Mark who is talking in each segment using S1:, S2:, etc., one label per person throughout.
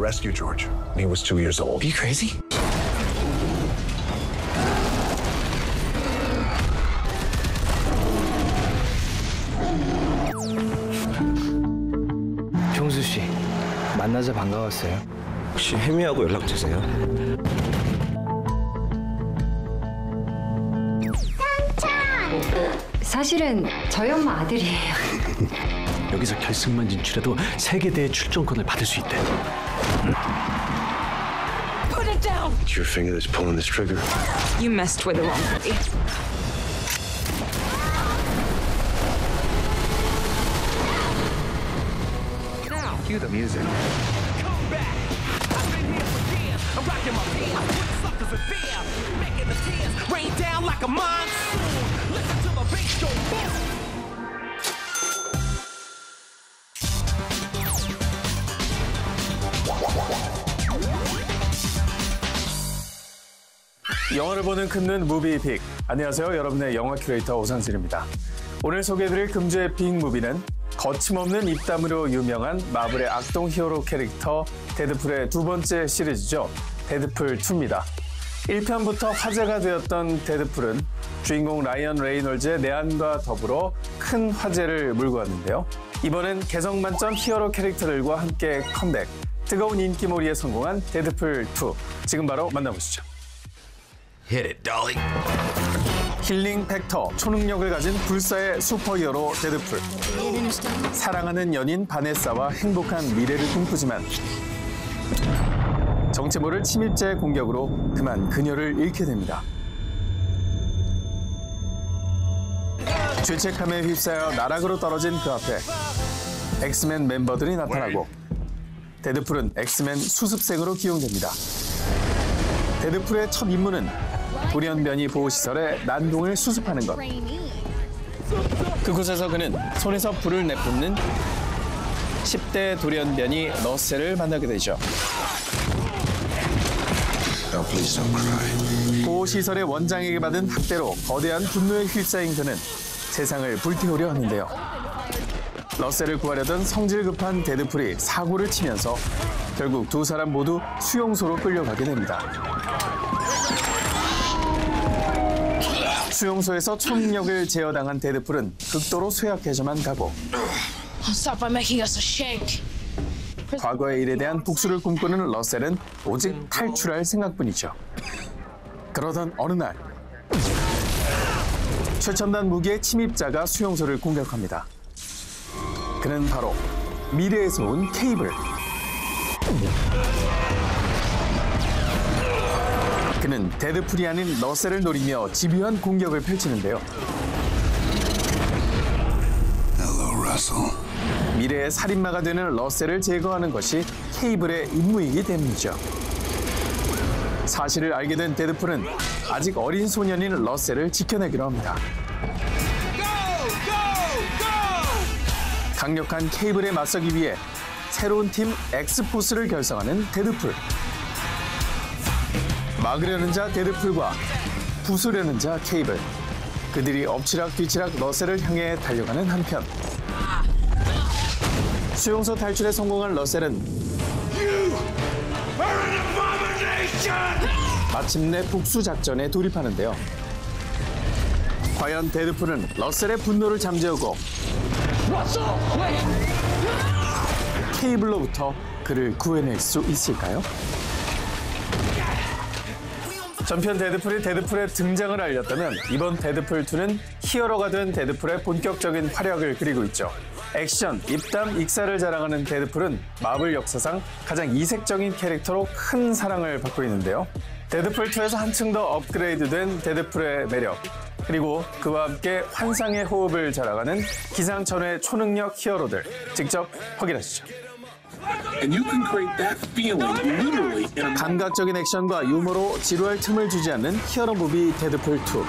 S1: rescue George when he was 2 years old.
S2: Are you crazy? 종수 씨, 만나서 반가웠어요.
S3: 혹시 혜미하고 연락 되세요?
S4: 사실은 저희 엄마 아들이에요.
S5: 여기서 결승만 진출해도 세계대회 출전권을 받을 수 있대.
S6: Put it down!
S1: It's your finger that's pulling this trigger.
S6: You messed with the wrong party.
S1: Now, cue the music.
S7: Come back. I've been here for years. I'm rocking my pants. Suckers are there. Making the tears rain down like a monsoon. Listen to the bass go boom.
S8: 영화를 보는 큰눈 무비픽. 안녕하세요. 여러분의 영화 큐레이터 오상진입니다. 오늘 소개해드릴 금주의 빅무비는 거침없는 입담으로 유명한 마블의 악동 히어로 캐릭터 데드풀의 두 번째 시리즈죠. 데드풀2입니다. 1편부터 화제가 되었던 데드풀은 주인공 라이언 레이놀즈의 내한과 더불어 큰 화제를 몰고 왔는데요. 이번엔 개성 만점 히어로 캐릭터들과 함께 컴백, 뜨거운 인기몰이에 성공한 데드풀2. 지금 바로 만나보시죠.
S3: Hit it, Dolly.
S8: 힐링 팩터, 초능력을 가진 불사의 슈퍼히어로 데드풀. 사랑하는 연인 바네사와 행복한 미래를 꿈꾸지만 정체 모를 침입자의 공격으로 그만 그녀를 잃게 됩니다. 죄책감에 휩싸여 나락으로 떨어진 그 앞에 엑스맨 멤버들이 나타나고 데드풀은 엑스맨 수습생으로 기용됩니다. 데드풀의 첫 임무는 돌연변이 보호시설에 난동을 수습하는 것. 그곳에서 그는 손에서 불을 내뿜는 10대 돌연변이 러셀을 만나게 되죠. 보호시설의 원장에게 받은 학대로 거대한 분노에 휩싸인 그는 세상을 불태우려 하는데요. 러셀을 구하려던 성질 급한 데드풀이 사고를 치면서 결국 두 사람 모두 수용소로 끌려가게 됩니다. 수용소에서 초능력을 제어당한 데드풀은 극도로 쇠약해져만 가고
S6: Stop by making us a shake.
S8: 과거의 일에 대한 복수를 꿈꾸는 러셀은 오직 탈출할 생각뿐이죠. 그러던 어느 날 최첨단 무기의 침입자가 수용소를 공격합니다. 그는 바로 미래에서 온 케이블. 그는 데드풀이 아닌 러셀을 노리며 집요한 공격을 펼치는데요.
S1: Hello, Russell.
S8: 미래의 살인마가 되는 러셀을 제거하는 것이 케이블의 임무이기 때문이죠. 사실을 알게 된 데드풀은 아직 어린 소년인 러셀을 지켜내기로 합니다. 강력한 케이블에 맞서기 위해 새로운 팀 엑스포스를 결성하는 데드풀. 막으려는 자 데드풀과 부수려는 자 케이블. 그들이 엎치락뒤치락 러셀을 향해 달려가는 한편 수용소 탈출에 성공한 러셀은 마침내 복수 작전에 돌입하는데요. 과연 데드풀은 러셀의 분노를 잠재우고 케이블로부터 그를 구해낼 수 있을까요? 전편 데드풀이 데드풀의 등장을 알렸다면 이번 데드풀2는 히어로가 된 데드풀의 본격적인 활약을 그리고 있죠. 액션, 입담, 익사를 자랑하는 데드풀은 마블 역사상 가장 이색적인 캐릭터로 큰 사랑을 받고 있는데요. 데드풀2에서 한층 더 업그레이드된 데드풀의 매력, 그리고 그와 함께 환상의 호흡을 자랑하는 기상천외 초능력 히어로들 직접 확인하시죠. 감각적인 액션과 유머로 지루할 틈을 주지 않는 히어로 무비 데드풀2.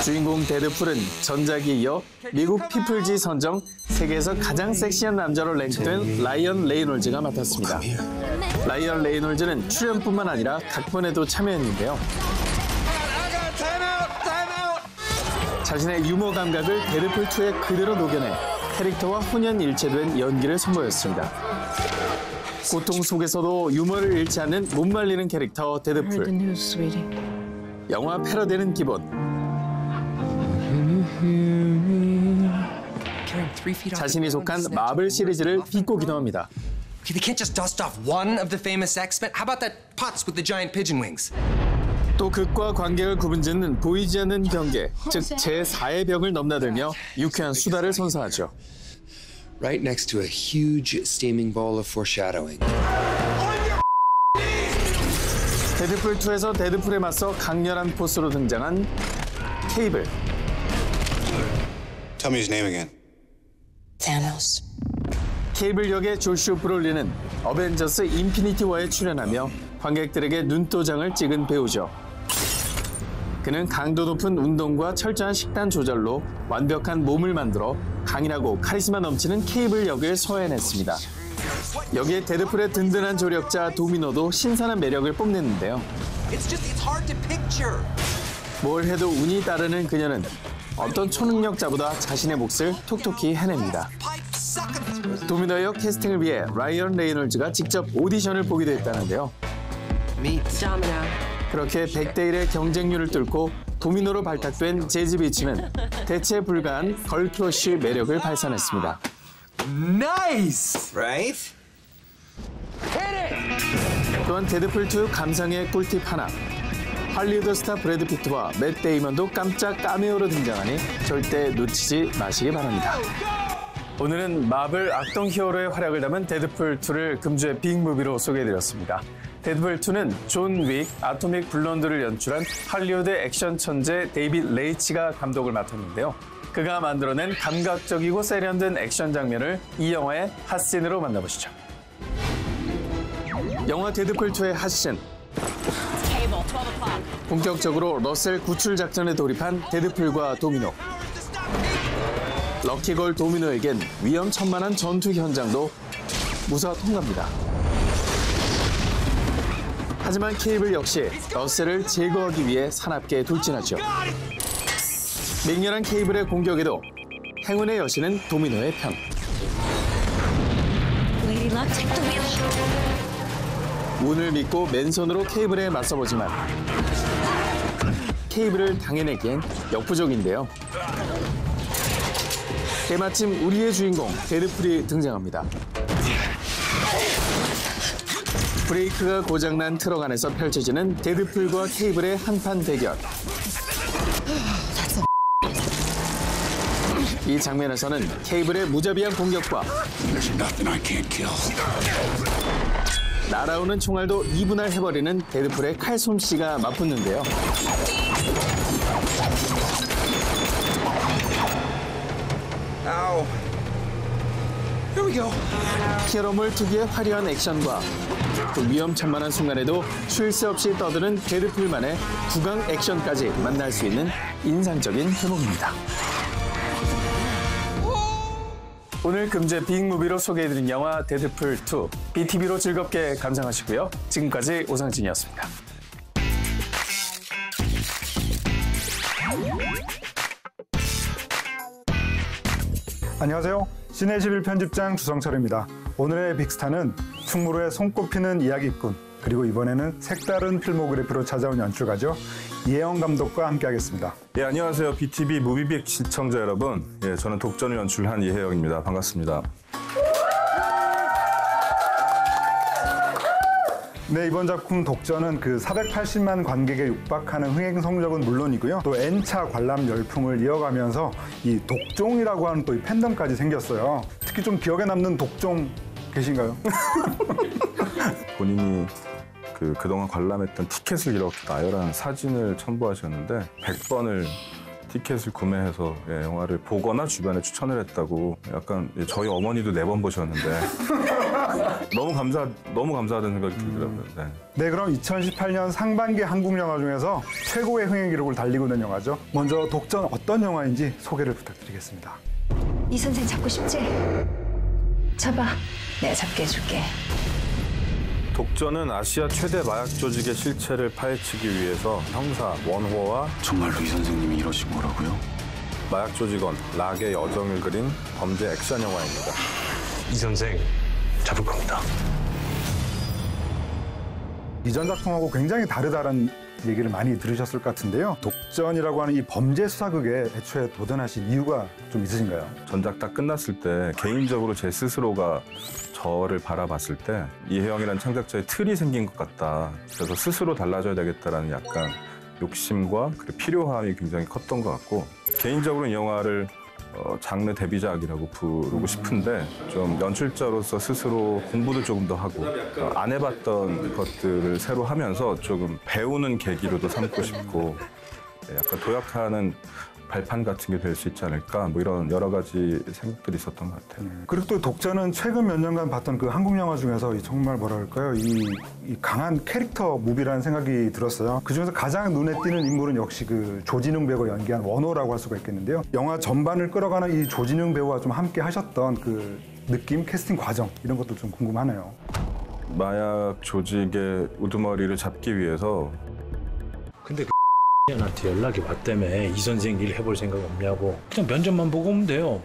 S8: 주인공 데드풀은 전작에 이어 미국 피플지 선정 세계에서 가장 섹시한 남자로 랭크된 라이언 레이놀즈가 맡았습니다. 라이언 레이놀즈는 출연뿐만 아니라 각본에도 참여했는데요. 자신의 유머 감각을 데드풀2에 그대로 녹여내 캐릭터와 혼연일체된 연기를 선보였습니다. 고통 속에서도 유머를 잃지 않는 못 말리는 캐릭터 데드풀. 영화 패러디는 기본. 자신이 속한 마블 시리즈를 비꼬기도 합니다.
S9: Okay, they can't just dust off one of the famous X-Men. How about that Potts with the giant pigeon wings?
S8: 또 극과 관객을 구분짓는 보이지 않는 경계, 즉 제4의 벽을 넘나들며 유쾌한 수다를 선사하죠.
S10: Right next to a huge steaming bowl of foreshadowing.
S8: 데드풀 2에서 데드풀에 맞서 강렬한 포스로 등장한 케이블.
S1: Tell me his name again.
S6: Thanos.
S8: 케이블 역의 조슈 브롤리는 어벤져스 인피니티 워에 출연하며 관객들에게 눈도장을 찍은 배우죠. 그는 강도 높은 운동과 철저한 식단 조절로 완벽한 몸을 만들어 강인하고 카리스마 넘치는 케이블 역을 소화해냈습니다. 여기에 데드풀의 든든한 조력자 도미노도 신선한 매력을 뽐냈는데요. 뭘 해도 운이 따르는 그녀는 어떤 초능력자보다 자신의 몫을 톡톡히 해냅니다. 도미노 역 캐스팅을 위해 라이언 레이놀즈가 직접 오디션을 보기도 했다는데요. 그렇게 100대 1의 경쟁률을 뚫고 도미노로 발탁된 재즈 비치는 대체 불가한 걸크러쉬 매력을 발산했습니다.
S9: Nice, right?
S8: 또한 데드풀 2 감상의 꿀팁 하나. 할리우드 스타 브래드 피트와 맷 데이먼도 깜짝 카메오로 등장하니 절대 놓치지 마시기 바랍니다. 오늘은 마블 악동 히어로의 활약을 담은 데드풀 2를 금주의 빅무비로 소개해드렸습니다. 데드풀 2는 존 윅, 아토믹 블론드를 연출한 할리우드 액션 천재 데이빗 레이치가 감독을 맡았는데요. 그가 만들어낸 감각적이고 세련된 액션 장면을 이 영화의 핫씬으로 만나보시죠. 영화 데드풀 2의 핫씬. 본격적으로 러셀 구출 작전에 돌입한 데드풀과 도미노. 럭키걸 도미노에겐 위험천만한 전투 현장도 무사 통과합니다. 하지만 케이블 역시 러셀을 제거하기 위해 사납게 돌진하죠. 맹렬한 케이블의 공격에도 행운의 여신은 도미노의 편. 운을 믿고 맨손으로 케이블에 맞서보지만 케이블을 당해내기엔 역부족인데요. 때마침 우리의 주인공 데드풀이 등장합니다. 브레이크가 고장난 트럭 안에서 펼쳐지는 데드풀과 케이블의 한판 대결. 이 장면에서는 케이블의 무자비한 공격과 날아오는 총알도 이분할해버리는 데드풀의 칼솜씨가 맞붙는데요. 히어로물 특유의 화려한 액션과 또 위험천만한 순간에도 쉴 새 없이 떠드는 데드풀만의 구강 액션까지 만날 수 있는 인상적인 대목입니다. 오늘 금주의 빅무비로 소개해드린 영화 데드풀 2, BTV로 즐겁게 감상하시고요. 지금까지 오상진이었습니다.
S11: 안녕하세요. 시내21 편집장 주성철입니다. 오늘의 빅스타는 충무로의 손꼽히는 이야기꾼, 그리고 이번에는 색다른 필모그래피로 찾아온 연출가죠. 이혜영 감독과 함께하겠습니다.
S12: 예, 안녕하세요. BTV 무비빅 시청자 여러분. 예, 저는 독전을 연출한 이혜영입니다. 반갑습니다.
S11: 네, 이번 작품 독전은 그 480만 관객에 육박하는 흥행 성적은 물론이고요. 또 N차 관람 열풍을 이어가면서 이 독종이라고 하는 또 이 팬덤까지 생겼어요. 특히 좀 기억에 남는 독종 계신가요?
S12: 본인이 그동안 관람했던 티켓을 이렇게 나열한 사진을 첨부하셨는데 100번을 티켓을 구매해서 영화를 보거나 주변에 추천을 했다고. 약간 저희 어머니도 4번 보셨는데 너무 감사하다는 생각이 들더라고요.
S11: 네, 그럼 2018년 상반기 한국 영화 중에서 최고의 흥행 기록을 달리고 있는 영화죠. 먼저 독전 어떤 영화인지 소개를 부탁드리겠습니다.
S4: 이 선생 잡고 싶지? 잡아. 내가 잡게 해줄게.
S12: 독전은 아시아 최대 마약 조직의 실체를 파헤치기 위해서 형사 원호와
S1: 정말로 이 선생님이 이러신 거라고요?
S12: 마약 조직원 락의 여정을 그린 범죄 액션 영화입니다.
S1: 이 선생 잡을 겁니다.
S11: 이전 작품하고 굉장히 다르다는 얘기를 많이 들으셨을 것 같은데요. 독전이라고 하는 이 범죄 수사극에 애초에 도전하신 이유가 좀 있으신가요?
S12: 전작 딱 끝났을 때 개인적으로 제 스스로가 저를 바라봤을 때 이혜영이라는 창작자의 틀이 생긴 것 같다. 그래서 스스로 달라져야 되겠다라는 약간 욕심과 필요함이 굉장히 컸던 것 같고, 개인적으로 이 영화를 장르 데뷔작이라고 부르고 싶은데 좀 연출자로서 스스로 공부도 조금 더 하고 안 해봤던 것들을 새로 하면서 조금 배우는 계기로도 삼고 싶고, 약간 도약하는 발판 같은 게 될 수 있지 않을까, 뭐 이런 여러 가지 생각들이 있었던 것 같아요.
S11: 그리고 또 독전은 최근 몇 년간 봤던 그 한국 영화 중에서 정말 뭐랄까요, 이 강한 캐릭터 무비라는 생각이 들었어요. 그 중에서 가장 눈에 띄는 인물은 역시 그 조진웅 배우가 연기한 원호라고 할 수가 있겠는데요. 영화 전반을 끌어가는 이 조진웅 배우와 좀 함께 하셨던 그 느낌, 캐스팅 과정 이런 것도 좀 궁금하네요.
S12: 마약 조직의 우두머리를 잡기 위해서.
S5: 근데 그 나한테 연락이 왔다며 이 선생 일 해볼 생각 없냐고. 그냥 면접만 보고 오면 돼요.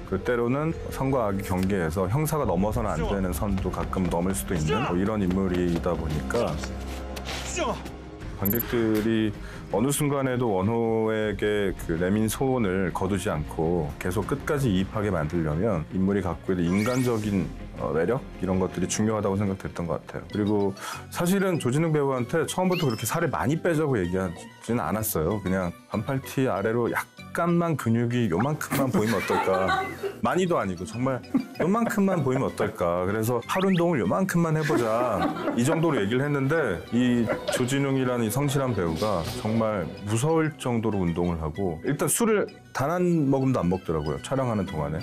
S12: 그 때로는 선과 악의 경계에서 형사가 넘어서는 안 되는 선도 가끔 넘을 수도 있는 뭐 이런 인물이다 보니까 관객들이 어느 순간에도 원호에게 그 내민 소원을 거두지 않고 계속 끝까지 이입하게 만들려면 인물이 갖고 있는 인간적인 매력? 이런 것들이 중요하다고 생각됐던 것 같아요. 그리고 사실은 조진웅 배우한테 처음부터 그렇게 살을 많이 빼자고 얘기하지는 않았어요. 그냥 반팔티 아래로 약간만 근육이 요만큼만 보이면 어떨까. 많이도 아니고 정말 요만큼만 보이면 어떨까. 그래서 팔 운동을 요만큼만 해보자. 이 정도로 얘기를 했는데 이 조진웅이라는 이 성실한 배우가 정말 무서울 정도로 운동을 하고, 일단 술을 단 한 모금도 안 먹더라고요. 촬영하는 동안에.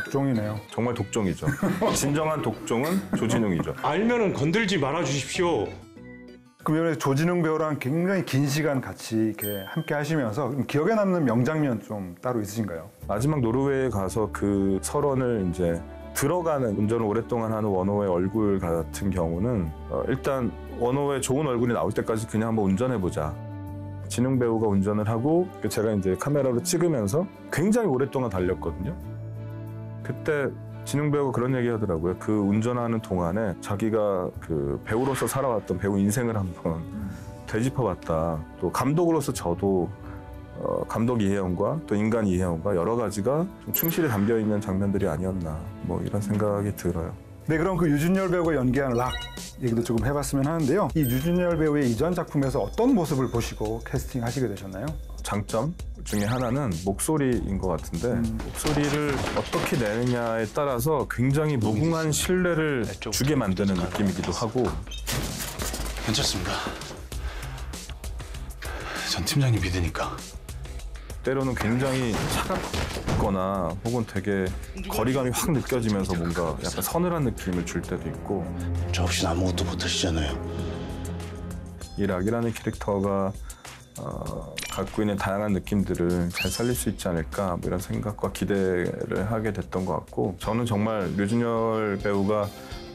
S11: 독종이네요.
S12: 정말 독종이죠. 진정한 독종은 조진웅이죠.
S5: 알면은 건들지 말아 주십시오.
S11: 그러면 조진웅 배우랑 굉장히 긴 시간 같이 이렇게 함께 하시면서 기억에 남는 명장면 좀 따로 있으신가요?
S12: 마지막 노르웨이에 가서 그 설원을 이제 들어가는, 운전을 오랫동안 하는 원호의 얼굴 같은 경우는 일단 원호의 좋은 얼굴이 나올 때까지 그냥 한번 운전해보자. 진웅 배우가 운전을 하고 제가 이제 카메라로 찍으면서 굉장히 오랫동안 달렸거든요. 그때 진웅 배우가 그런 얘기 하더라고요. 그 운전하는 동안에 자기가 그 배우로서 살아왔던 배우 인생을 한번 되짚어봤다. 또 감독으로서 저도 감독 이혜영과 또 인간 이혜영과 여러 가지가 좀 충실히 담겨있는 장면들이 아니었나, 뭐 이런 생각이 들어요.
S11: 네, 그럼 그 유준열 배우가 연기한 락 얘기도 조금 해봤으면 하는데요. 이 유준열 배우의 이전 작품에서 어떤 모습을 보시고 캐스팅하시게 되셨나요?
S12: 장점 중에 하나는 목소리인 것 같은데, 목소리를 어떻게 내느냐에 따라서 굉장히 무궁한 신뢰를 주게 만드는 느낌이기도 하고.
S1: 괜찮습니다. 전 팀장님 믿으니까.
S12: 때로는 굉장히 차갑거나 혹은 되게 거리감이 확 느껴지면서 뭔가 약간 서늘한 느낌을 줄 때도 있고.
S1: 저 없이는 아무것도 못하시잖아요.
S12: 이 락이라는 캐릭터가 갖고 있는 다양한 느낌들을 잘 살릴 수 있지 않을까, 뭐 이런 생각과 기대를 하게 됐던 것 같고, 저는 정말 류준열 배우가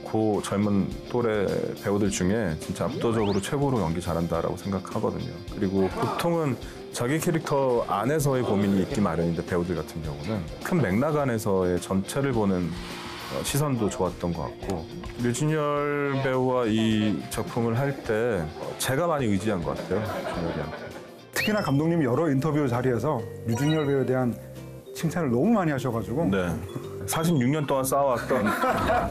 S12: 고 젊은 또래 배우들 중에 진짜 압도적으로 최고로 연기 잘한다라고 생각하거든요. 그리고 보통은 자기 캐릭터 안에서의 고민이 있기 마련인데, 배우들 같은 경우는 큰 맥락 안에서의 전체를 보는 시선도 좋았던 것 같고, 류준열 배우와 이 작품을 할 때 제가 많이 의지한 것 같아요, 준열이한테.
S11: 특히나 감독님이 여러 인터뷰 자리에서 류준열 배우에 대한 칭찬을 너무 많이 하셔가지고.
S12: 네. 46년 동안 쌓아왔던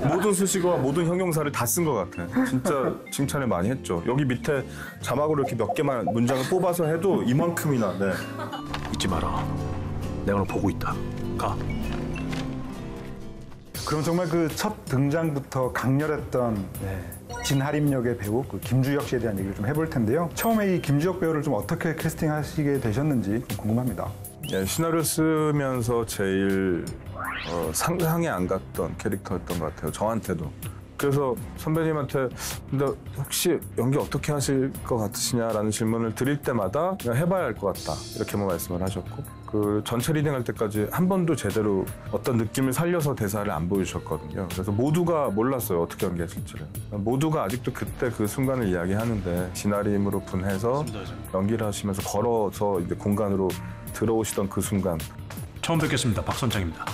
S12: 모든 수식어와 모든 형용사를 다 쓴 것 같아. 진짜 칭찬을 많이 했죠. 여기 밑에 자막으로 이렇게 몇 개만 문장을 뽑아서 해도 이만큼이나. 네.
S5: 잊지 마라. 내가 너 보고 있다. 가.
S11: 그럼 정말 그 첫 등장부터 강렬했던 진하림 역의 배우 그 김주혁 씨에 대한 얘기를 좀 해볼 텐데요. 처음에 이 김주혁 배우를 좀 어떻게 캐스팅하시게 되셨는지 좀 궁금합니다.
S12: 네, 시나리오 쓰면서 제일 상상에 안 갔던 캐릭터였던 것 같아요. 저한테도. 그래서 선배님한테 근데 혹시 연기 어떻게 하실 것 같으시냐라는 질문을 드릴 때마다 그냥 해봐야 할 것 같다, 이렇게만 말씀을 하셨고, 그 전체 리딩할 때까지 한 번도 제대로 어떤 느낌을 살려서 대사를 안 보여주셨거든요. 그래서 모두가 몰랐어요, 어떻게 연기하실지를. 모두가 아직도 그때 그 순간을 이야기하는데, 진아림으로 분해서 연기를 하시면서 걸어서 이제 공간으로 들어오시던 그 순간.
S5: 처음 뵙겠습니다. 박선창입니다.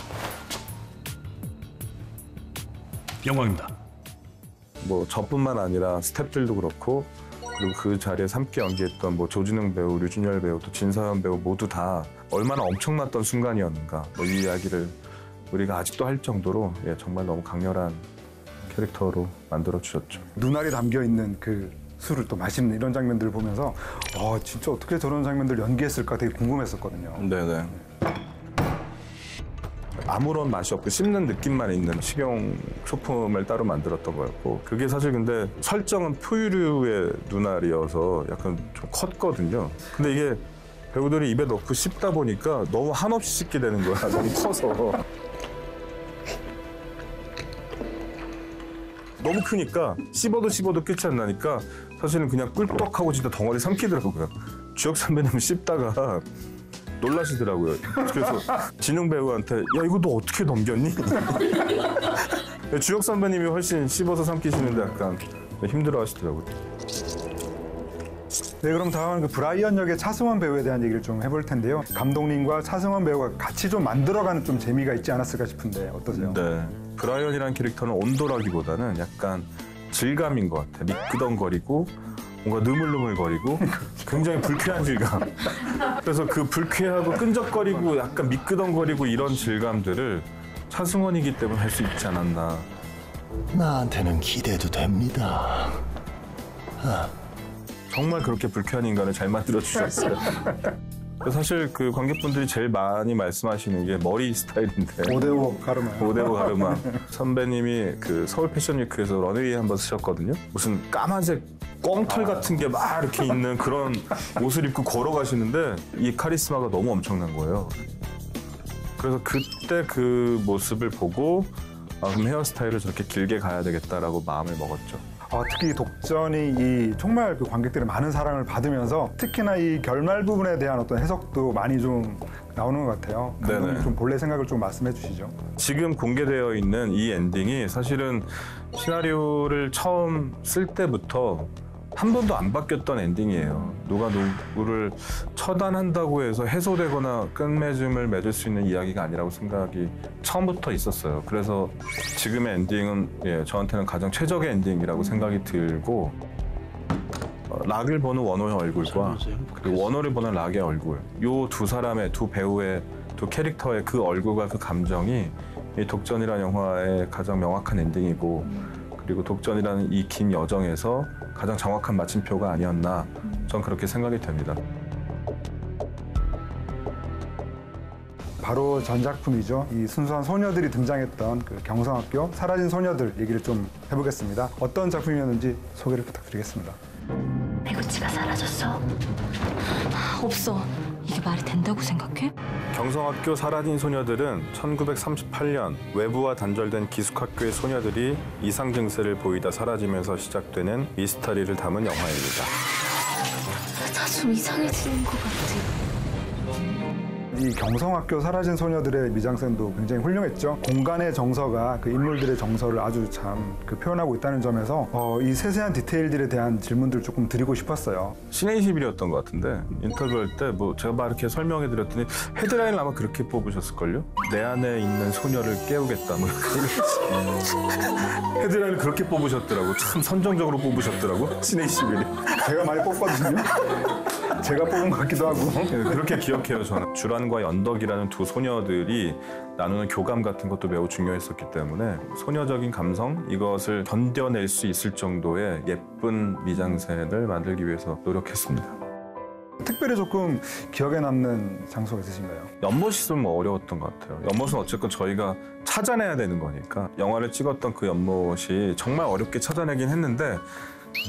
S5: 영광입니다.
S12: 뭐 저뿐만 아니라 스태프들도 그렇고 그리고 그 자리에서 함께 연기했던 뭐 조진웅 배우, 류준열 배우, 또 진서연 배우 모두 다 얼마나 엄청났던 순간이었는가 뭐 이 이야기를 우리가 아직도 할 정도로 정말 너무 강렬한 캐릭터로 만들어 주셨죠.
S11: 눈알이 담겨 있는 그 술을 또 마시는 이런 장면들을 보면서 진짜 어떻게 저런 장면들 연기했을까 되게 궁금했었거든요.
S12: 네네. 아무런 맛이 없고 씹는 느낌만 있는 식용 소품을 따로 만들었던 거였고 그게 사실 근데 설정은 포유류의 눈알이어서 약간 좀 컸거든요. 근데 이게 배우들이 입에 넣고 씹다 보니까 너무 한없이 씹게 되는 거야. 너무 커서. 너무 크니까 씹어도 끝이 안 나니까 사실은 그냥 꿀떡하고 진짜 덩어리 삼키더라고요. 주혁 선배님은 씹다가 놀라시더라고요. 그래서 진웅 배우한테 야 이거 너 어떻게 넘겼니? 주혁 선배님이 훨씬 씹어서 삼키시는데 약간 힘들어하시더라고요.
S11: 네, 그럼 다음은 그 브라이언 역의 차승원 배우에 대한 얘기를 좀 해볼 텐데요. 감독님과 차승원 배우가 같이 좀 만들어가는 좀 재미가 있지 않았을까 싶은데 어떠세요?
S12: 네, 브라이언이라는 캐릭터는 온도라기보다는 약간 질감인 것 같아요. 미끄덩거리고 뭔가 느물느물거리고 굉장히 불쾌한 질감. 그래서 그 불쾌하고 끈적거리고 약간 미끄덩거리고 이런 질감들을 차승원이기 때문에 할 수 있지 않았나.
S1: 나한테는 기대도 됩니다.
S12: 정말 그렇게 불쾌한 인간을 잘 만들어 주셨어요. 사실 그 관객분들이 제일 많이 말씀하시는 게 머리 스타일인데.
S11: 오데오 가르마.
S12: 선배님이 그 서울 패션위크에서 런웨이 한번 쓰셨거든요. 무슨 까만색 꽁털 같은 게 막 이렇게 있는 그런 옷을 입고 걸어가시는데 이 카리스마가 너무 엄청난 거예요. 그래서 그때 그 모습을 보고 그럼 헤어스타일을 저렇게 길게 가야 되겠다라고 마음을 먹었죠.
S11: 특히 독전이 정말 그 관객들의 많은 사랑을 받으면서 특히나 이 결말 부분에 대한 어떤 해석도 많이 좀 나오는 것 같아요. 감독님 좀 본래 생각을 좀 말씀해 주시죠.
S12: 지금 공개되어 있는 이 엔딩이 사실은 시나리오를 처음 쓸 때부터 한 번도 안 바뀌었던 엔딩이에요. 누가 누구를 처단한다고 해서 해소되거나 끝맺음을 맺을 수 있는 이야기가 아니라고 생각이 처음부터 있었어요. 그래서 지금의 엔딩은 저한테는 가장 최적의 엔딩이라고 생각이 들고 락을 보는 원호의 얼굴과 그리고 원호를 보는 락의 얼굴 이 두 사람의 두 배우의 두 캐릭터의 그 얼굴과 그 감정이 이 독전이라는 영화의 가장 명확한 엔딩이고 그리고 독전이라는 이 긴 여정에서 가장 정확한 마침표가 아니었나 전 그렇게 생각이 됩니다.
S11: 바로 전작품이죠. 이 순수한 소녀들이 등장했던 그 경성학교 사라진 소녀들 얘기를 좀 해보겠습니다. 어떤 작품이었는지 소개를 부탁드리겠습니다.
S4: 배구치가 사라졌어. 없어. 이게 말이 된다고 생각해?
S12: 경성학교 사라진 소녀들은 1938년 외부와 단절된 기숙학교의 소녀들이 이상 증세를 보이다 사라지면서 시작되는 미스터리를 담은 영화입니다.
S4: 나 좀 이상해지는 것 같아.
S11: 이 경성학교 사라진 소녀들의 미장센도 굉장히 훌륭했죠. 공간의 정서가 그 인물들의 정서를 아주 참 표현하고 있다는 점에서 이 세세한 디테일들에 대한 질문들을 조금 드리고 싶었어요.
S12: 신의21이었던 것 같은데 인터뷰할 때 뭐 제가 막 이렇게 설명해드렸더니 헤드라인을 아마 그렇게 뽑으셨을걸요? 내 안에 있는 소녀를 깨우겠다 뭐 헤드라인을 그렇게 뽑으셨더라고. 참 선정적으로 뽑으셨더라고. 신의21이.
S11: 제가 많이 뽑거든요. 제가 뽑은 것 같기도 하고.
S12: 그렇게 기억해요. 저는 주란과 연덕이라는 두 소녀들이 나누는 교감 같은 것도 매우 중요했었기 때문에 소녀적인 감성 이것을 견뎌낼 수 있을 정도의 예쁜 미장센을 만들기 위해서 노력했습니다.
S11: 특별히 조금 기억에 남는 장소가 있으신가요?
S12: 연못이 좀 어려웠던 것 같아요. 연못은 어쨌건 저희가 찾아내야 되는 거니까 영화를 찍었던 그 연못이 정말 어렵게 찾아내긴 했는데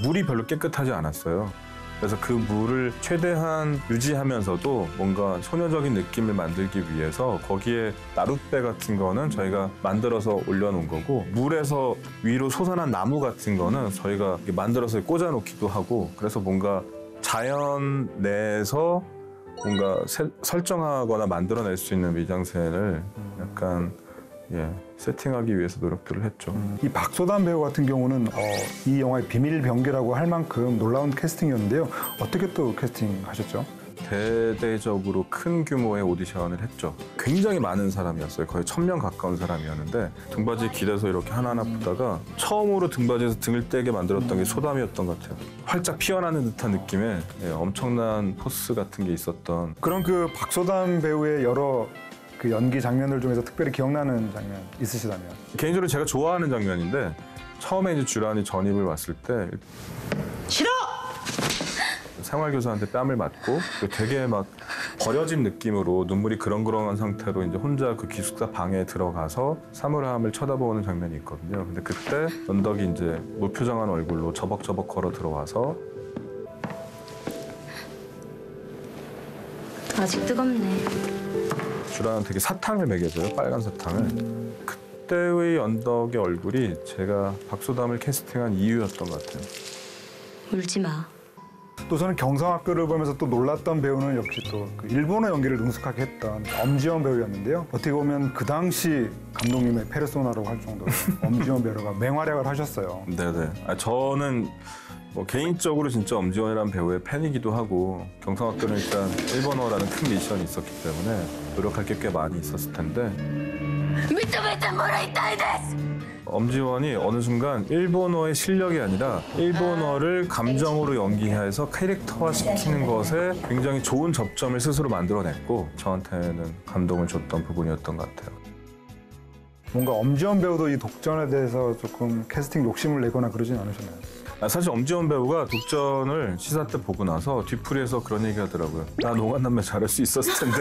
S12: 물이 별로 깨끗하지 않았어요. 그래서 그 물을 최대한 유지하면서도 뭔가 소녀적인 느낌을 만들기 위해서 거기에 나룻배 같은 거는 저희가 만들어서 올려놓은 거고 물에서 위로 솟아난 나무 같은 거는 저희가 만들어서 꽂아놓기도 하고 그래서 뭔가 자연 내에서 뭔가 설정하거나 만들어낼 수 있는 미장센을 약간 세팅하기 위해서 노력들을 했죠.
S11: 이 박소담 배우 같은 경우는 이 영화의 비밀 병기라고 할 만큼 놀라운 캐스팅이었는데요. 어떻게 또 캐스팅하셨죠?
S12: 대대적으로 큰 규모의 오디션을 했죠. 굉장히 많은 사람이었어요. 거의 1000명 가까운 사람이었는데 등받이에 기대서 이렇게 하나하나 보다가 처음으로 등받이에서 등을 떼게 만들었던 게 소담이었던 것 같아요. 활짝 피어나는 듯한 느낌의 엄청난 포스 같은 게 있었던.
S11: 그럼 그 박소담 배우의 여러 그 연기 장면들 중에서 특별히 기억나는 장면 있으시다면?
S12: 개인적으로 제가 좋아하는 장면인데 처음에 이제 주란이 전입을 왔을 때
S6: 싫어!
S12: 생활교사한테 뺨을 맞고 되게 막 버려진 느낌으로 눈물이 그렁그렁한 상태로 이제 혼자 그 기숙사 방에 들어가서 사물함을 쳐다보는 장면이 있거든요. 근데 그때 연덕이 이제 무표정한 얼굴로 저벅저벅 걸어 들어와서
S4: 아직 뜨겁네.
S12: 주란은 되게 사탕을 먹여줘요. 빨간 사탕을. 그때의 연덕의 얼굴이 제가 박소담을 캐스팅한 이유였던 것 같아요.
S4: 울지 마.
S11: 또 저는 경성학교를 보면서 또 놀랐던 배우는 역시 또 그 일본어 연기를 능숙하게 했던 엄지원 배우였는데요. 어떻게 보면 그 당시 감독님의 페르소나라고 할 정도로 엄지원 배우가 맹활약을 하셨어요.
S12: 네네. 저는 뭐 개인적으로 진짜 엄지원이라는 배우의 팬이기도 하고 경성학교는 일단 일본어라는 큰 미션이 있었기 때문에 노력할 게 꽤 많이 있었을 텐데 엄지원이 어느 순간 일본어의 실력이 아니라 일본어를 감정으로 연기해서 캐릭터화시키는 것에 굉장히 좋은 접점을 스스로 만들어냈고 저한테는 감동을 줬던 부분이었던 것 같아요.
S11: 뭔가 엄지원 배우도 이 독전에 대해서 조금 캐스팅 욕심을 내거나 그러진 않으셨나요?
S12: 사실 엄지원 배우가 독전을 시사 때 보고 나서 뒤풀이에서 그런 얘기 하더라고요. 나 농안남매 잘할 수 있었을 텐데.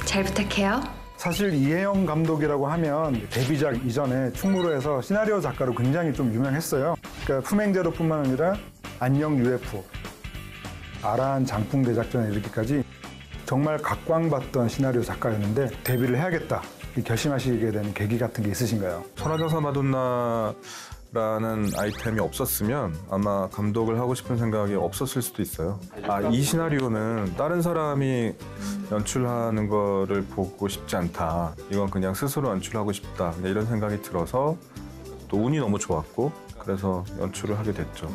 S4: 잘 부탁해요.
S11: 사실 이혜영 감독이라고 하면 데뷔작 이전에 충무로에서 시나리오 작가로 굉장히 좀 유명했어요. 그러니까 품행제로뿐만 아니라 안녕 UFO, 아라한 장풍 대작전에 이르기까지 정말 각광받던 시나리오 작가였는데 데뷔를 해야겠다 결심하시게 된 계기 같은 게 있으신가요?
S12: 천하장사 마돈나라는 아이템이 없었으면 아마 감독을 하고 싶은 생각이 없었을 수도 있어요. 이 시나리오는 다른 사람이 연출하는 거를 보고 싶지 않다. 이건 그냥 스스로 연출하고 싶다. 이런 생각이 들어서 또 운이 너무 좋았고 그래서 연출을 하게 됐죠.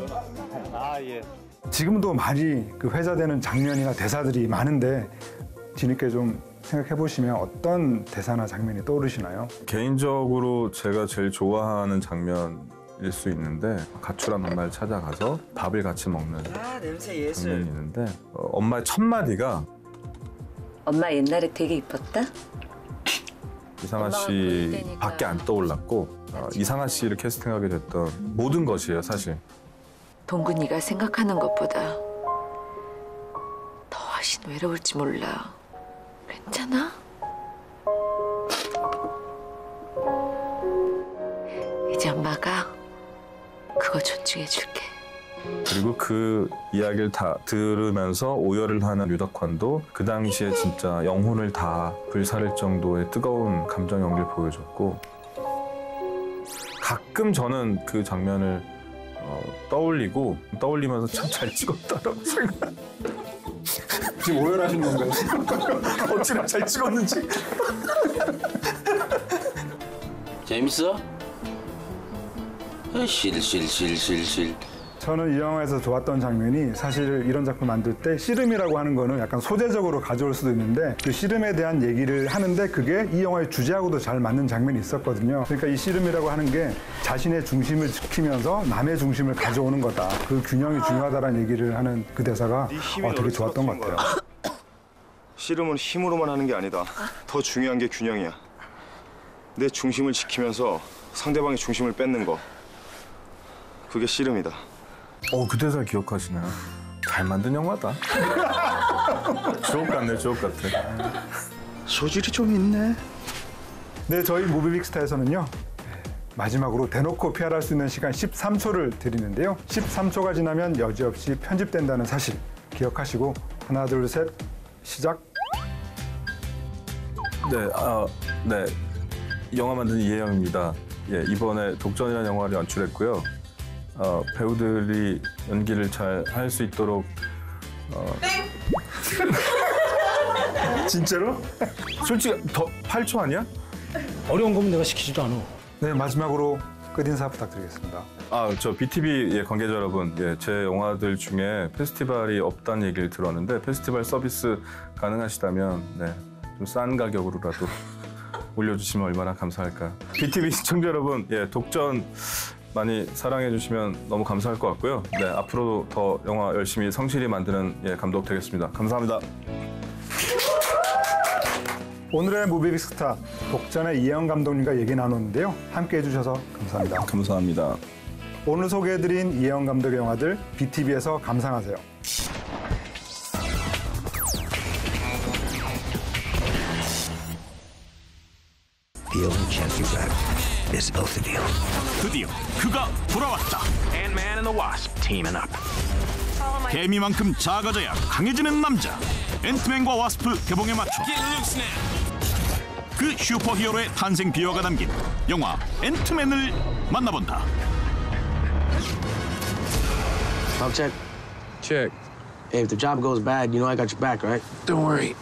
S11: 지금도 많이 그 회자되는 장면이나 대사들이 많은데 뒤늦게 좀 생각해 보시면 어떤 대사나 장면이 떠오르시나요?
S12: 개인적으로 제가 제일 좋아하는 장면일 수 있는데 가출한 엄마를 찾아가서 밥을 같이 먹는 장면이 있는데 엄마의 첫 마디가
S13: 엄마 옛날에 되게 이뻤다?
S12: 이상아 씨 밖에 안 떠올랐고 이상아 씨를 캐스팅하게 됐던 모든 것이에요, 사실.
S13: 동근이가 생각하는 것보다 더 훨씬 외로울지 몰라. 괜찮아? 이제 엄마가 그거 존중해줄게.
S12: 그리고 그 이야기를 다 들으면서 오열을 하는 류덕환도 그 당시에 진짜 영혼을 다 불사를 정도의 뜨거운 감정 연기를 보여줬고 가끔 저는 그 장면을 떠올리면서 참 잘 찍었다라고 생각.
S11: 지금 오열하신 건가요?
S12: 어찌나 잘 찍었는지.
S14: 재밌어? 실실실실실.
S11: 저는 이 영화에서 좋았던 장면이 사실 이런 작품 만들 때 씨름이라고 하는 거는 약간 소재적으로 가져올 수도 있는데 그 씨름에 대한 얘기를 하는데 그게 이 영화의 주제하고도 잘 맞는 장면이 있었거든요. 그러니까 이 씨름이라고 하는 게 자신의 중심을 지키면서 남의 중심을 가져오는 거다. 그 균형이 중요하다라는 얘기를 하는 그 대사가 되게 좋았던 것 같아요.
S15: 씨름은 힘으로만 하는 게 아니다. 더 중요한 게 균형이야. 내 중심을 지키면서 상대방의 중심을 뺏는 거. 그게 씨름이다.
S12: 그 대사 기억하시네요. 잘 만든 영화다. 주옥 같네, 주옥 같아.
S11: 소질이 좀 있네. 네, 저희 무비빅스타에서는요. 마지막으로 대놓고 PR할 수 있는 시간 13초를 드리는데요. 13초가 지나면 여지없이 편집된다는 사실 기억하시고 하나, 둘, 셋, 시작.
S12: 네, 영화 만든 이혜영입니다. 예, 이번에 독전이라는 영화를 연출했고요. 배우들이 연기를 잘 할 수 있도록
S11: 진짜로?
S12: 솔직히 더 8초 아니야?
S5: 어려운 거면 내가 시키지도 않아.
S11: 네, 마지막으로 끝인사 부탁드리겠습니다.
S12: 저 BTV 관계자 여러분, 제 영화들 중에 페스티벌이 없다는 얘기를 들었는데 페스티벌 서비스 가능하시다면 좀 싼 가격으로라도 올려주시면 얼마나 감사할까. BTV 시청자 여러분, 독전 많이 사랑해 주시면 너무 감사할 것 같고요. 앞으로도 더 영화 열심히 성실히 만드는 감독 되겠습니다. 감사합니다.
S11: 오늘의 무비빅 스타 독전의 이혜영 감독님과 얘기 나눴는데요. 함께해 주셔서 감사합니다.
S12: 감사합니다.
S11: 오늘 소개해드린 이혜영 감독의 영화들 BTV에서 감상하세요.
S16: The only chance you got is both of you.
S17: 드디어 그가 돌아왔다.
S7: Ant-Man and the Wasp teaming up.
S17: 개미만큼 작아져야 강해지는 남자. 앤트맨과 와스프 개봉에 맞춰 그 슈퍼히어로의 탄생 비화가 담긴 영화 앤트맨을 만나본다.
S18: I'll check. Check. Hey, if the job goes bad, you know I got your back, right?
S9: Don't worry.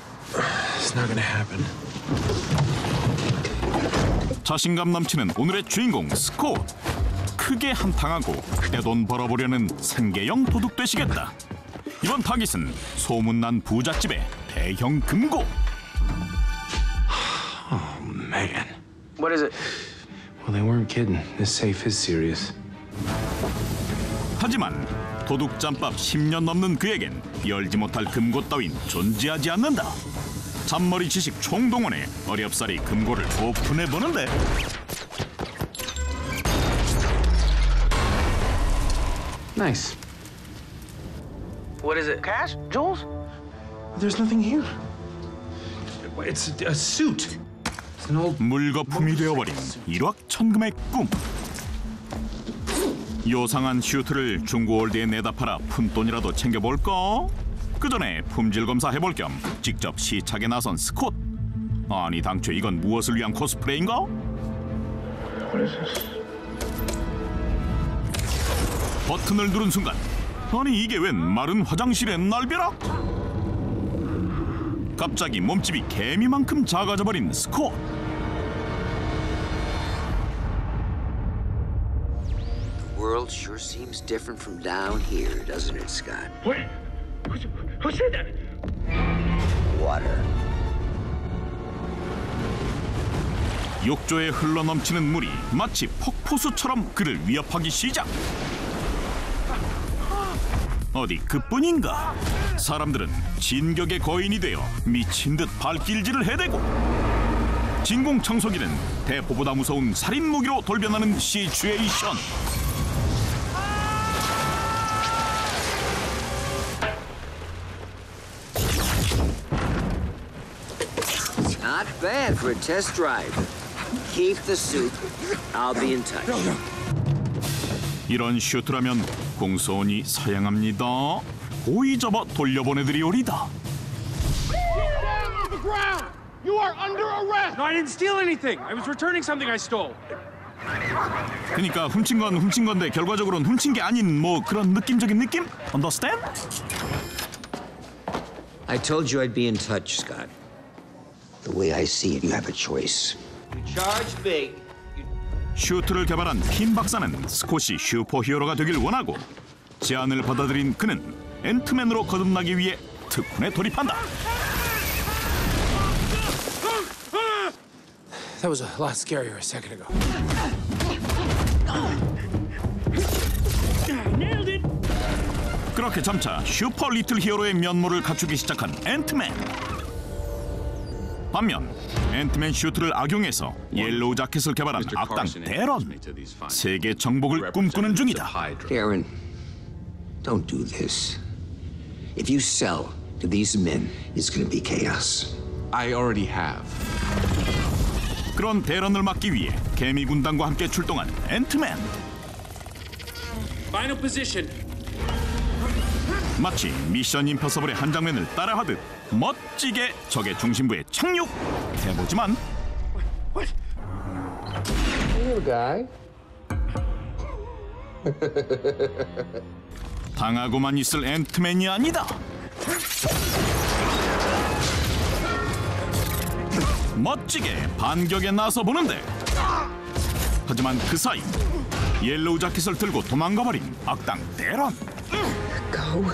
S9: It's not gonna happen.
S17: 자신감 넘치는 오늘의 주인공 스콧. 크게 한탕하고 떼돈 벌어보려는 생계형 도둑 되시겠다. 이번 타깃은 소문난 부잣집의 대형 금고.
S9: Oh, man.
S18: What is it?
S9: Well, they weren't kidding. This safe is serious.
S17: 하지만 도둑 잠밥 10년 넘는 그에겐 열지 못할 금고 따윈 존재하지 않는다. 잔머리 지식 총동원해 어렵사리 금고를 오픈해보는데
S9: Nice.
S18: What is it? Cash? Jewels?
S9: There's nothing here. It's a suit. It's an old...
S17: 물거품이 되어버린 일확천금의 꿈. 요상한 슈트를 중고월드에 내다 팔아 푼돈이라도 챙겨볼까? 그 전에 품질 검사해볼 겸 직접 시착에 나선 스콧. 아니 당초 이건 무엇을 위한 코스프레인가? 버튼을 누른 순간 아니 이게 웬 마른 화장실의 날벼락? 갑자기 몸집이 개미만큼 작아져버린 스콧.
S16: The world sure seems different from down here, doesn't it, Scott?
S7: What? Who said that?
S16: Water.
S17: 욕조에 흘러넘치는 물이 마치 폭포수처럼 그를 위협하기 시작. 어디 그뿐인가? 사람들은 진격의 거인이 되어 미친 듯 발길질을 해대고 진공 청소기는 대포보다 무서운 살인 무기로 돌변하는 시츄에이션.
S16: Not bad for a test drive. Keep the suit. I'll be in touch.
S17: 이런 슈트라면 공소원이 서양합니다. 고이 접어 돌려보내드리오리다.
S7: You are under arrest.
S9: No, I didn't steal anything. I was returning something I stole.
S17: 그러니까 훔친 건 훔친 건데 결과적으로는 훔친 게 아닌 뭐 그런 느낌적인 느낌? Understand?
S16: I told you I'd be in touch, Scott. The way I see it, you have a choice.
S14: You charge big.
S17: 슈트를 개발한 킴 박사는 스콧이 슈퍼히어로가 되길 원하고 제안을 받아들인 그는 앤트맨으로 거듭나기 위해 특훈에 돌입한다.
S9: That was a lot scarier a second ago.
S17: 그렇게 점차 슈퍼 리틀 히어로의 면모를 갖추기 시작한 앤트맨. 반면 앤트맨 슈트를 악용해서 옐로우 자켓을 개발한 악당 데런. 세계 정복을 꿈꾸는 중이다.
S10: Aaron, don't do this. If you sell to these men, it's going to be chaos.
S19: I already have.
S17: 그런 대런을 막기 위해 개미 군단과 함께 출동한 앤트맨.
S9: Final position.
S17: 마치 미션 임퍼서블의 한 장면을 따라하듯 멋지게 적의 중심부에 착륙해보지만
S18: Little guy.
S17: 당하고만 있을 앤트맨이 아니다. 멋지게 반격에 나서보는데 하지만 그 사이 옐로우 자켓을 들고 도망가버린 악당 대런.
S6: Go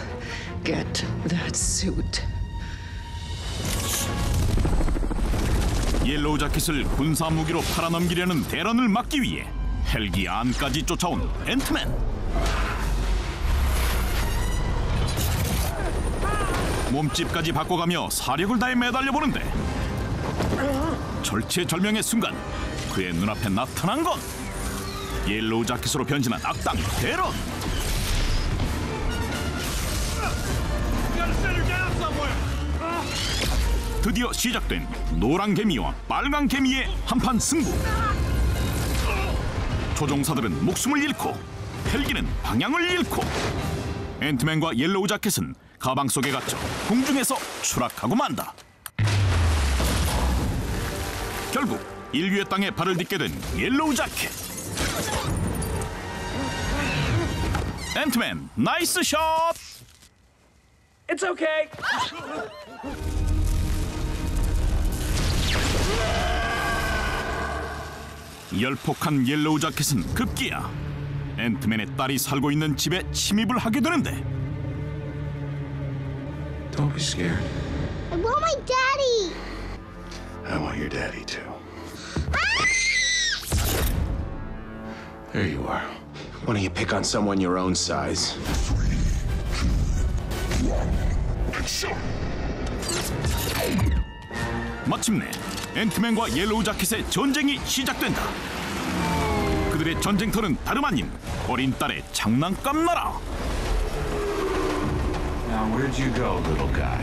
S6: get that suit.
S17: 옐로우 자켓을 군사 무기로 팔아넘기려는 대런을 막기 위해 헬기 안까지 쫓아온 앤트맨. 몸집까지 바꿔가며 사력을 다해 매달려보는데 절체절명의 순간 그의 눈앞에 나타난 건 옐로우 자켓으로 변신한 악당 대런. 드디어 시작된 노란 개미와 빨간 개미의 한판 승부. 조종사들은 목숨을 잃고 헬기는 방향을 잃고 앤트맨과 옐로우 자켓은 가방 속에 갇혀 공중에서 추락하고 만다. 결국 인류의 땅에 발을 딛게 된 옐로우 자켓. 앤트맨 나이스 샷!
S7: It's okay.
S17: 열폭한 옐로우 자켓은 급기야 앤트맨의 딸이 살고 있는 집에 침입을 하게 되는데.
S9: Don't be scared.
S19: I want my daddy.
S9: I want your daddy too. There you are. Why don't you pick on someone your own size?
S17: 마침내 앤트맨과 옐로우 자켓의 전쟁이 시작된다. 그들의 전쟁터는 다름 아닌 어린 딸의 장난감 나라.
S9: Now where'd you go, little guy?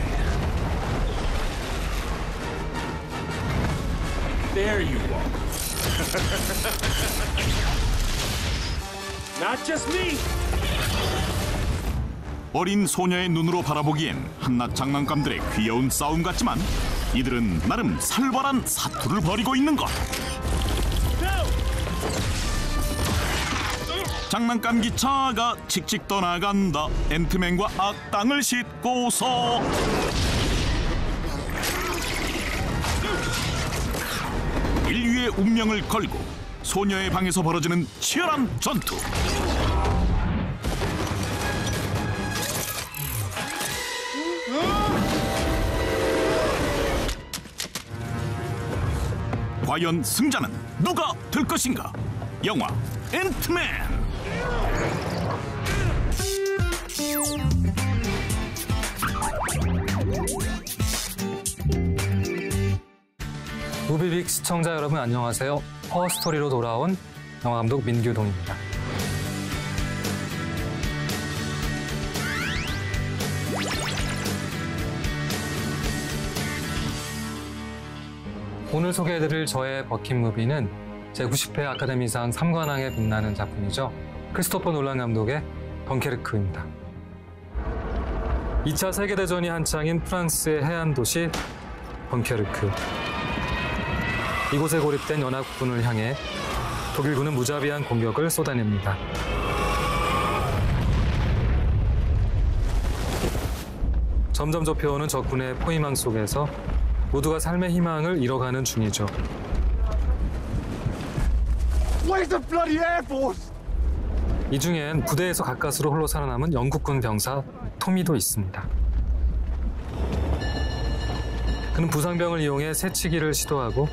S9: There you are.
S7: Not just me.
S17: 어린 소녀의 눈으로 바라보기엔 한낱 장난감들의 귀여운 싸움 같지만 이들은 나름 살벌한 사투를 벌이고 있는 것. 장난감 기차가 칙칙 떠나간다. 앤트맨과 악당을 싣고서. 인류의 운명을 걸고 소녀의 방에서 벌어지는 치열한 전투. 과연 승자는 누가 될 것인가? 영화 앤트맨.
S20: 무비빅 시청자 여러분 안녕하세요. 허스토리로 돌아온 영화감독 민규동입니다. 오늘 소개해드릴 저의 버킷무비는 제90회 아카데미상 3관왕에 빛나는 작품이죠. 크리스토퍼 놀란 감독의 덩케르크입니다. 2차 세계대전이 한창인 프랑스의 해안 도시 덩케르크. 이곳에 고립된 연합군을 향해 독일군은 무자비한 공격을 쏟아냅니다. 점점 좁혀오는 적군의 포위망 속에서 모두가 삶의 희망을 잃어가는 중이죠.
S7: Where's the bloody Air Force?
S20: 이 중엔 부대에서 가까스로 홀로 살아남은 영국군 병사 토미도 있습니다. 그는 부상병을 이용해 새치기를 시도하고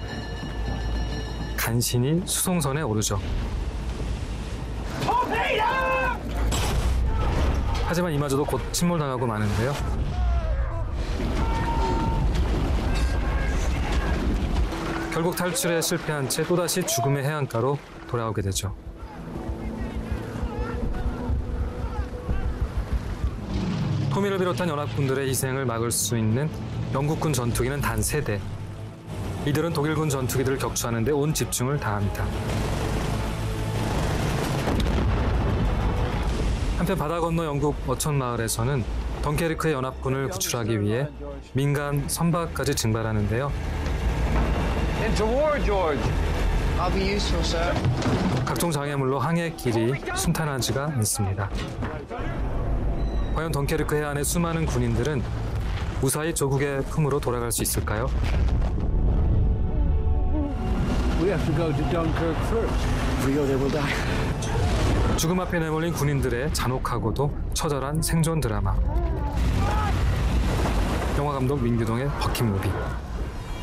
S20: 간신히 수송선에 오르죠. 하지만 이마저도 곧 침몰당하고 마는데요. 결국 탈출에 실패한 채 또다시 죽음의 해안가로 돌아오게 되죠. 토미를 비롯한 연합군들의 희생을 막을 수 있는 영국군 전투기는 단 3대. 이들은 독일군 전투기들을 격추하는 데 온 집중을 다합니다. 한편 바다 건너 영국 어촌 마을에서는 덩케르크의 연합군을 구출하기 위해 민간 선박까지 증발하는데요.
S21: Into war, George. I'll be useful, sir.
S20: 각종 장애물로 항해 길이 순탄하지가 않습니다. 과연 덩케르크 해안의 수많은 군인들은 무사히 조국의 품으로 돌아갈 수 있을까요?
S21: We have to go to Dunkirk first. If we go there, we'll die.
S20: 죽음 앞에 내몰린 군인들의 잔혹하고도 처절한 생존 드라마. 영화 감독 민규동의 버킷무비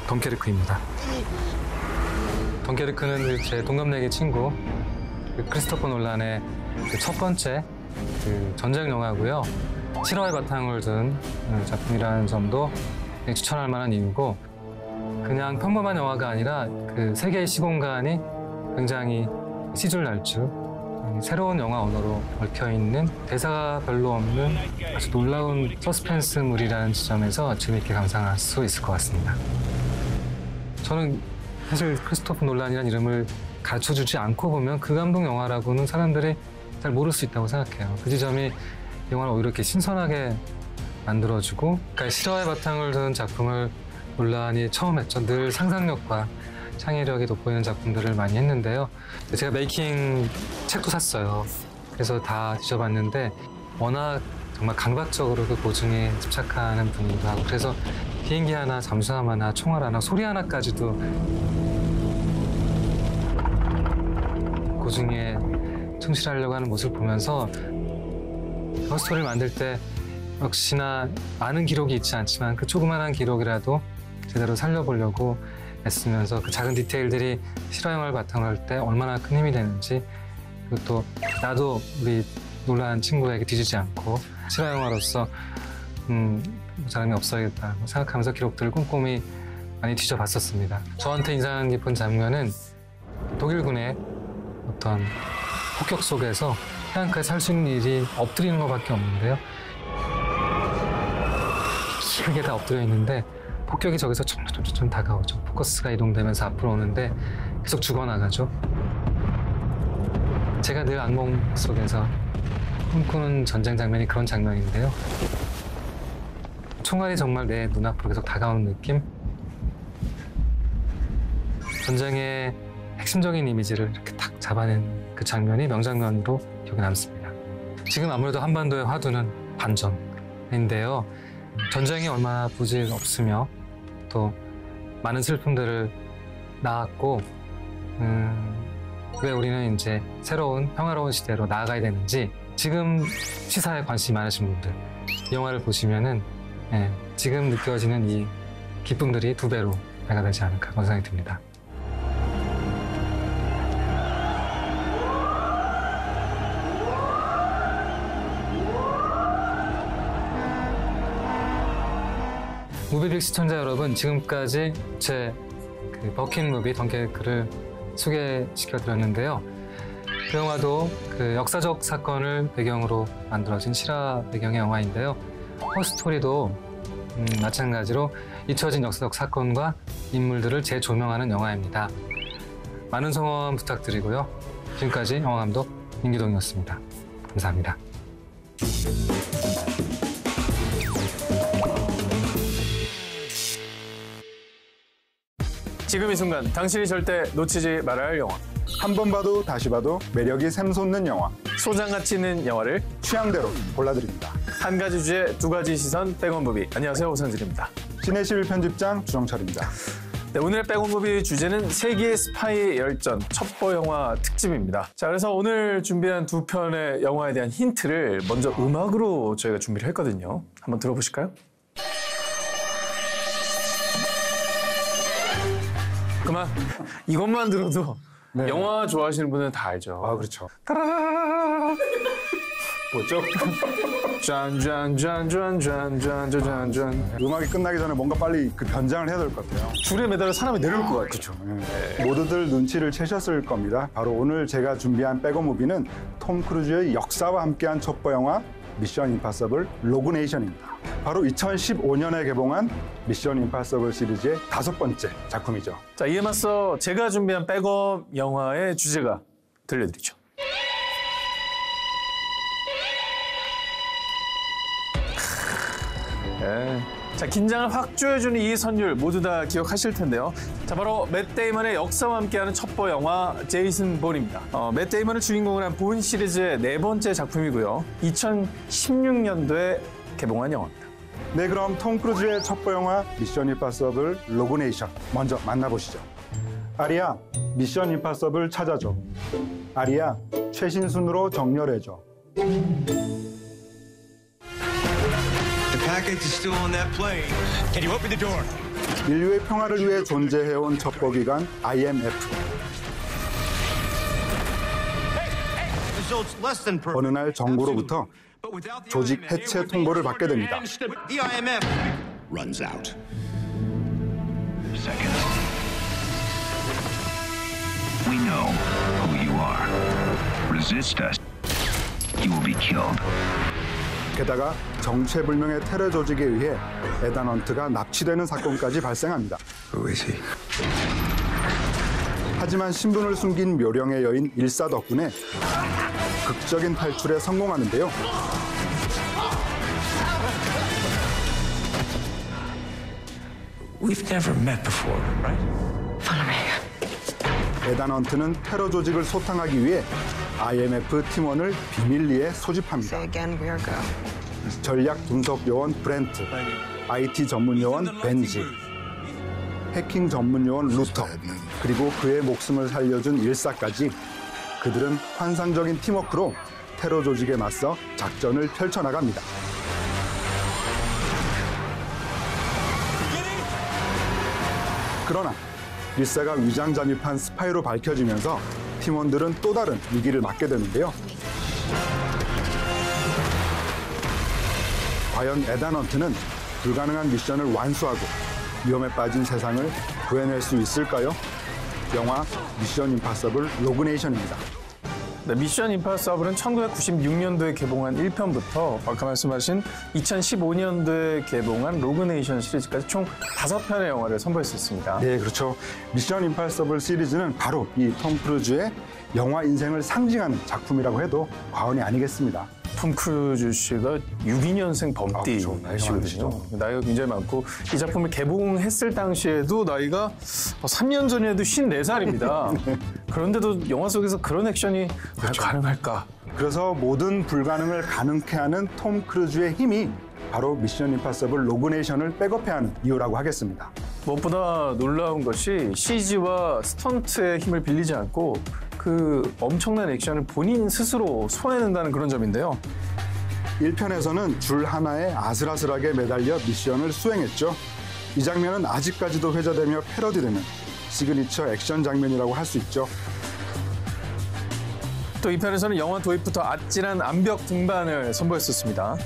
S20: 덩케르크입니다. 덩케르크는 제 동갑내기 친구 크리스토퍼 놀란의 첫 번째 전쟁 영화고요. 실화의 바탕을 둔 작품이라는 점도 추천할 만한 이유고, 그냥 평범한 영화가 아니라 그 세계의 시공간이 굉장히 시줄날쭉 새로운 영화 언어로 얽혀있는 대사가 별로 없는 아주 놀라운 서스펜스물이라는 지점에서 재미있게 감상할 수 있을 것 같습니다. 저는 사실 크리스토퍼 놀란이라는 이름을 가르쳐주지 않고 보면 그 감독 영화라고는 사람들이 잘 모를 수 있다고 생각해요. 그 지점이 영화를 오히려 이렇게 신선하게 만들어주고, 그러니까 실화의 바탕을 둔 작품을 놀란이 처음 했죠. 늘 상상력과 창의력이 돋보이는 작품들을 많이 했는데요. 제가 메이킹 책도 샀어요. 그래서 다 뒤져봤는데 워낙 정말 강박적으로 그 고증에 집착하는 분이기도 하고, 그래서 비행기 하나, 잠수함 하나, 총알 하나, 소리 하나까지도 고증에 충실하려고 하는 모습을 보면서 러스토리를 만들 때 역시나 많은 기록이 있지 않지만 그 조그만한 기록이라도 제대로 살려보려고 애쓰면서 그 작은 디테일들이 실화 영화를 바탕으로 할 때 얼마나 큰 힘이 되는지, 그리고 또 나도 우리 놀란 친구에게 뒤지지 않고 실화 영화로서 사람이 없어야겠다고 생각하면서 기록들을 꼼꼼히 많이 뒤져봤었습니다. 저한테 인상 깊은 장면은 독일군의 어떤 폭격 속에서 태양크에 살 수 있는 일이 엎드리는 것밖에 없는데요. 길게 다 엎드려 있는데 폭격이 저기서 점점 다가오죠. 포커스가 이동되면서 앞으로 오는데 계속 죽어나가죠. 제가 늘 악몽 속에서 꿈꾸는 전쟁 장면이 그런 장면인데요. 총알이 정말 내 눈앞으로 계속 다가오는 느낌? 전쟁의 핵심적인 이미지를 이렇게 탁 잡아낸 그 장면이 명장면으로 기억에 남습니다. 지금 아무래도 한반도의 화두는 반전인데요. 전쟁이 얼마나 부질 없으며 또 많은 슬픔들을 낳았고, 왜 우리는 이제 새로운 평화로운 시대로 나아가야 되는지 지금 시사에 관심이 많으신 분들 이 영화를 보시면은 지금 느껴지는 이 기쁨들이 2배로 배가 되지 않을까 그런 생각이 듭니다. 무비빅 시청자 여러분, 지금까지 제 버킷무비 덩케르크를 소개시켜드렸는데요. 그 영화도 그 역사적 사건을 배경으로 만들어진 실화 배경의 영화인데요. 허스토리도 마찬가지로 잊혀진 역사적 사건과 인물들을 재조명하는 영화입니다. 많은 성원 부탁드리고요. 지금까지 영화감독 민규동이었습니다. 감사합니다.
S8: 지금 이 순간 당신이 절대 놓치지 말아야 할 영화.
S11: 한 번 봐도 다시 봐도 매력이 샘솟는 영화.
S8: 소장가치 있는 영화를
S11: 취향대로 골라드립니다.
S8: 한 가지 주제 2가지 시선 백원무비. 안녕하세요, 오상진입니다.
S11: 시내11 편집장 주정철입니다.
S8: 네, 오늘의 백원무비 주제는 세계 스파이 열전 첩보 영화 특집입니다. 자, 그래서 오늘 준비한 2편의 영화에 대한 힌트를 먼저 음악으로 저희가 준비를 했거든요. 한번 들어보실까요? 그만 이것만 들어도 네. 영화 좋아하시는 분은 다 알죠.
S11: 아, 그렇죠.
S8: 뭐죠? 짠짠짠짠짠짠짠짠.
S11: 음악이 끝나기 전에 뭔가 빨리 그 변장을 해야 될 것 같아요.
S8: 줄에 매달려 사람이 내려올 것 같아요.
S11: 그렇죠. 네. 모두들 눈치를 채셨을 겁니다. 바로 오늘 제가 준비한 백업무비는 톰 크루즈의 역사와 함께한 첩보 영화 미션 임파서블 로그 네이션입니다. 바로 2015년에 개봉한 미션 임파서블 시리즈의 5번째 작품이죠.
S8: 자, 이에 맞서 제가 준비한 백업 영화의 주제가 들려드리죠. 네. 자, 긴장을 확 조여주는 이 선율 모두 다 기억하실 텐데요. 자, 바로 맷 데이먼의 역사와 함께하는 첩보 영화 제이슨 본입니다. 맷 데이먼을 주인공으로 한 본 시리즈의 4번째 작품이고요. 2016년도에 개봉한 영화입니다.
S11: 네, 그럼 톰 크루즈의 첩보 영화 미션 임파서블 로그 네이션 먼저 만나보시죠. 아리야, 미션 임파서블 찾아줘. 아리야, 최신 순으로 정렬해줘.
S2: The package is still on that plane. Can you open the door?
S11: 인류의 평화를 위해 존재해온 첩보기관 IMF. 어느 날 정부로부터 조직 해체 통보를 받게 됩니다.
S2: The IMF runs out. Seconds.
S22: We know who you are. Resist us. You will be killed.
S11: 게다가 정체불명의 테러 조직에 의해 에단 헌트가 납치되는 사건까지 발생합니다.
S10: Who is he?
S11: 하지만 신분을 숨긴 묘령의 여인 일사 덕분에 극적인 탈출에 성공하는데요.
S9: We've never met before, right?
S6: Follow me.
S11: 에단 헌트는 테러 조직을 소탕하기 위해 IMF 팀원을 비밀리에 소집합니다.
S6: Say again, where go?
S11: 전략 분석 요원 브렌트, IT 전문 요원 벤지, 해킹 전문 요원 루터, 그리고 그의 목숨을 살려준 일사까지 그들은 환상적인 팀워크로 테러 조직에 맞서 작전을 펼쳐나갑니다. 그러나 일사가 위장 잠입한 스파이로 밝혀지면서 팀원들은 또 다른 위기를 맞게 되는데요. 과연 에단 헌트는 불가능한 미션을 완수하고 위험에 빠진 세상을 구해낼 수 있을까요? 영화 미션 임파서블 로그네이션입니다.
S8: 네, 미션 임파서블은 1996년도에 개봉한 1편부터 아까 말씀하신 2015년도에 개봉한 로그네이션 시리즈까지 총 5편의 영화를 선보였었습니다.
S11: 네, 그렇죠. 미션 임파서블 시리즈는 바로 이 톰 크루즈의 영화 인생을 상징하는 작품이라고 해도 과언이 아니겠습니다.
S8: 톰 크루즈 씨가 62년생 범띠시거든요. 나이가 굉장히 많고 이 작품을 개봉했을 당시에도 나이가 3년 전에도 54살입니다. 그런데도 영화 속에서 그런 액션이
S11: 그렇죠.
S8: 가능할까?
S11: 그래서 모든 불가능을 가능케 하는 톰 크루즈의 힘이 바로 미션 임파서블 로그네이션을 백업해야 하는 이유라고 하겠습니다.
S8: 무엇보다 놀라운 것이 CG와 스턴트의 힘을 빌리지 않고 그 엄청난 액션을 본인 스스로 소화해낸다는 그런 점인데요.
S11: 1편에서는 줄 하나에 아슬아슬하게 매달려 미션을 수행했죠. 이 장면은 아직까지도 회자되며 패러디되는 시그니처 액션 장면이라고 할 수 있죠.
S8: 또 2편에서는 영화 도입부터 아찔한 암벽 등반을 선보였었습니다.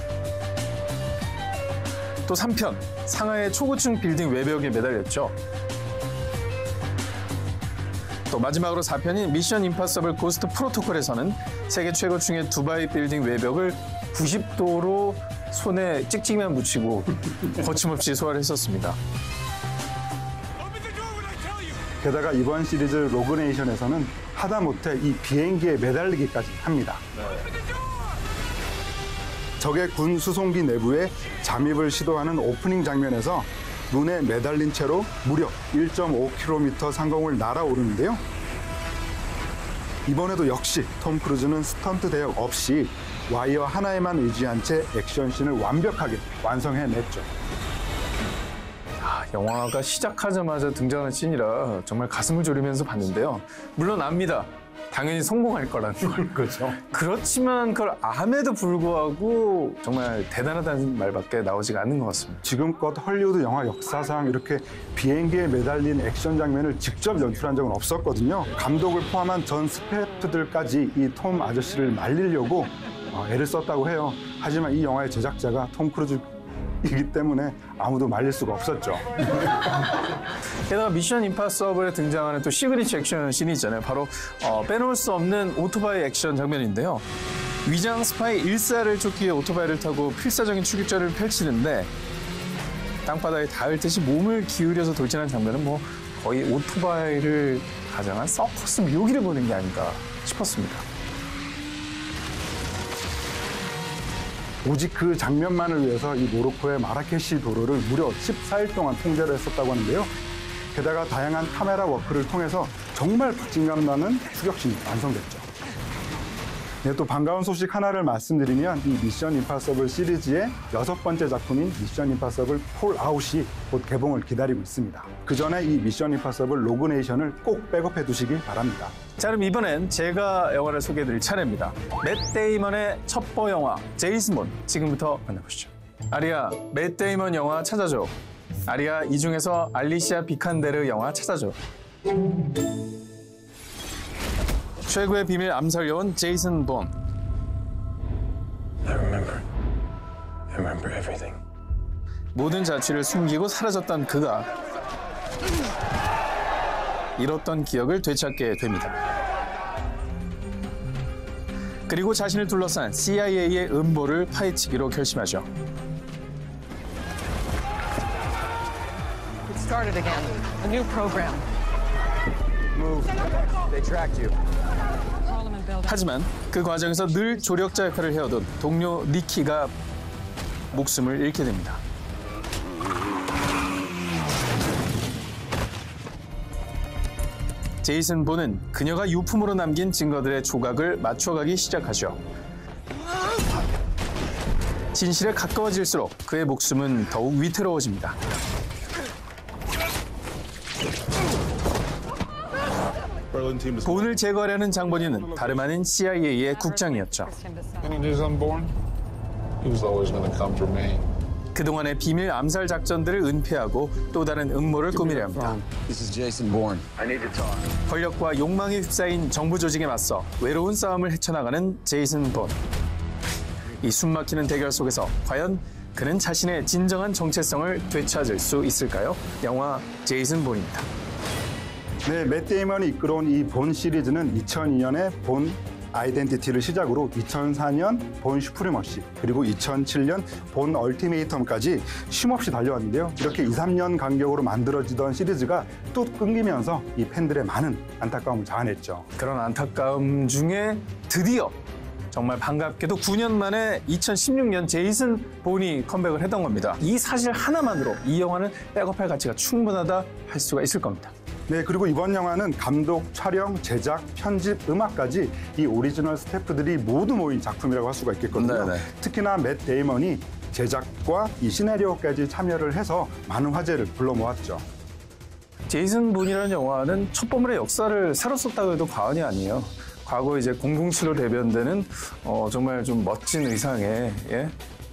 S8: 또 3편, 상하이 초고층 빌딩 외벽에 매달렸죠. 또 마지막으로 4편인 미션 임파서블 고스트 프로토콜에서는 세계 최고층의 두바이 빌딩 외벽을 90도로 손에 찍찍이만 묻히고 거침없이 소화를 했었습니다.
S11: 게다가 이번 시리즈 로그네이션에서는 하다못해 이 비행기에 매달리기까지 합니다. 적의 군 수송기 내부에 잠입을 시도하는 오프닝 장면에서 눈에 매달린 채로 무려 1.5km 상공을 날아오르는데요. 이번에도 역시 톰 크루즈는 스턴트 대역 없이 와이어 하나에만 의지한 채 액션씬을 완벽하게 완성해냈죠.
S8: 영화가 시작하자마자 등장하는 씬이라 정말 가슴을 졸이면서 봤는데요. 물론 압니다. 당연히 성공할 거라는 걸.
S11: 그렇죠.
S8: 그렇지만 그걸 암에도 불구하고 정말 대단하다는 말밖에 나오지가 않는 것 같습니다.
S11: 지금껏 헐리우드 영화 역사상 이렇게 비행기에 매달린 액션 장면을 직접 연출한 적은 없었거든요. 감독을 포함한 전 스태프들까지 이 톰 아저씨를 말리려고 애를 썼다고 해요. 하지만 이 영화의 제작자가 톰 크루즈이기 때문에 아무도 말릴 수가 없었죠.
S8: 게다가 미션 임파서블에 등장하는 또 시그니처 액션 씬이 있잖아요. 바로 빼놓을 수 없는 오토바이 액션 장면인데요. 위장 스파이 일사를 쫓기 위해 오토바이를 타고 필사적인 추격전을 펼치는데 땅바닥에 닿을 듯이 몸을 기울여서 돌진하는 장면은 뭐 거의 오토바이를 가장한 서커스 묘기를 보는 게 아닌가 싶었습니다.
S11: 오직 그 장면만을 위해서 이 모로코의 마라케시 도로를 무려 14일 동안 통제를 했었다고 하는데요. 게다가 다양한 카메라 워크를 통해서 정말 박진감 나는 추격신이 완성됐죠. 네, 또 반가운 소식 하나를 말씀드리면 이 미션 임파서블 시리즈의 6번째 작품인 미션 임파서블 폴아웃이 곧 개봉을 기다리고 있습니다. 그 전에 이 미션 임파서블 로그네이션을 꼭 백업해 두시기 바랍니다.
S8: 자, 그럼 이번엔 제가 영화를 소개해드릴 차례입니다. 맷 데이먼의 첩보 영화 제이슨 본, 지금부터 만나보시죠. 아리야, 맷 데이먼 영화 찾아줘. 아리야, 이 중에서 알리시아 비칸데르 영화 찾아줘. 최고의 비밀 암살 요원 제이슨 본.
S9: I remember everything.
S8: 모든 자취를 숨기고 사라졌던 그가 잃었던 기억을 되찾게 됩니다. 그리고 자신을 둘러싼 CIA의 음모를 파헤치기로 결심하죠.
S21: It started again. A new program. Move. They tracked you.
S8: 하지만 그 과정에서 늘 조력자 역할을 해오던 동료 니키가 목숨을 잃게 됩니다. 제이슨 본은 그녀가 유품으로 남긴 증거들의 조각을 맞춰가기 시작하죠. 진실에 가까워질수록 그의 목숨은 더욱 위태로워집니다. 본을 제거하려는 장본인은 다름 아닌 CIA의 국장이었죠. 그동안의 비밀 암살 작전들을 은폐하고 또 다른 음모를 꾸미려 합니다. 권력과 욕망에 휩싸인 정부 조직에 맞서 외로운 싸움을 헤쳐나가는 제이슨 본. 이 숨막히는 대결 속에서 과연 그는 자신의 진정한 정체성을 되찾을 수 있을까요? 영화 제이슨 본입니다.
S11: 네, 맷 데이먼이 이끌어온 이 본 시리즈는 2002년에 본 아이덴티티를 시작으로 2004년 본 슈프리머시, 그리고 2007년 본 얼티메이텀까지 쉼없이 달려왔는데요. 이렇게 2, 3년 간격으로 만들어지던 시리즈가 또 끊기면서 이 팬들의 많은 안타까움을 자아냈죠.
S8: 그런 안타까움 중에 드디어 정말 반갑게도 9년 만에 2016년 제이슨 본이 컴백을 했던 겁니다. 이 사실 하나만으로 이 영화는 백업할 가치가 충분하다 할 수가 있을 겁니다.
S11: 네, 그리고 이번 영화는 감독, 촬영, 제작, 편집, 음악까지 이 오리지널 스태프들이 모두 모인 작품이라고 할 수가 있겠거든요. 네네. 특히나 맷 데이먼이 제작과 이 시나리오까지 참여를 해서 많은 화제를 불러 모았죠.
S8: 제이슨 본이라는 영화는 첩보물의 역사를 새로 썼다고 해도 과언이 아니에요. 과거 이제 007로 대변되는 정말 좀 멋진 의상에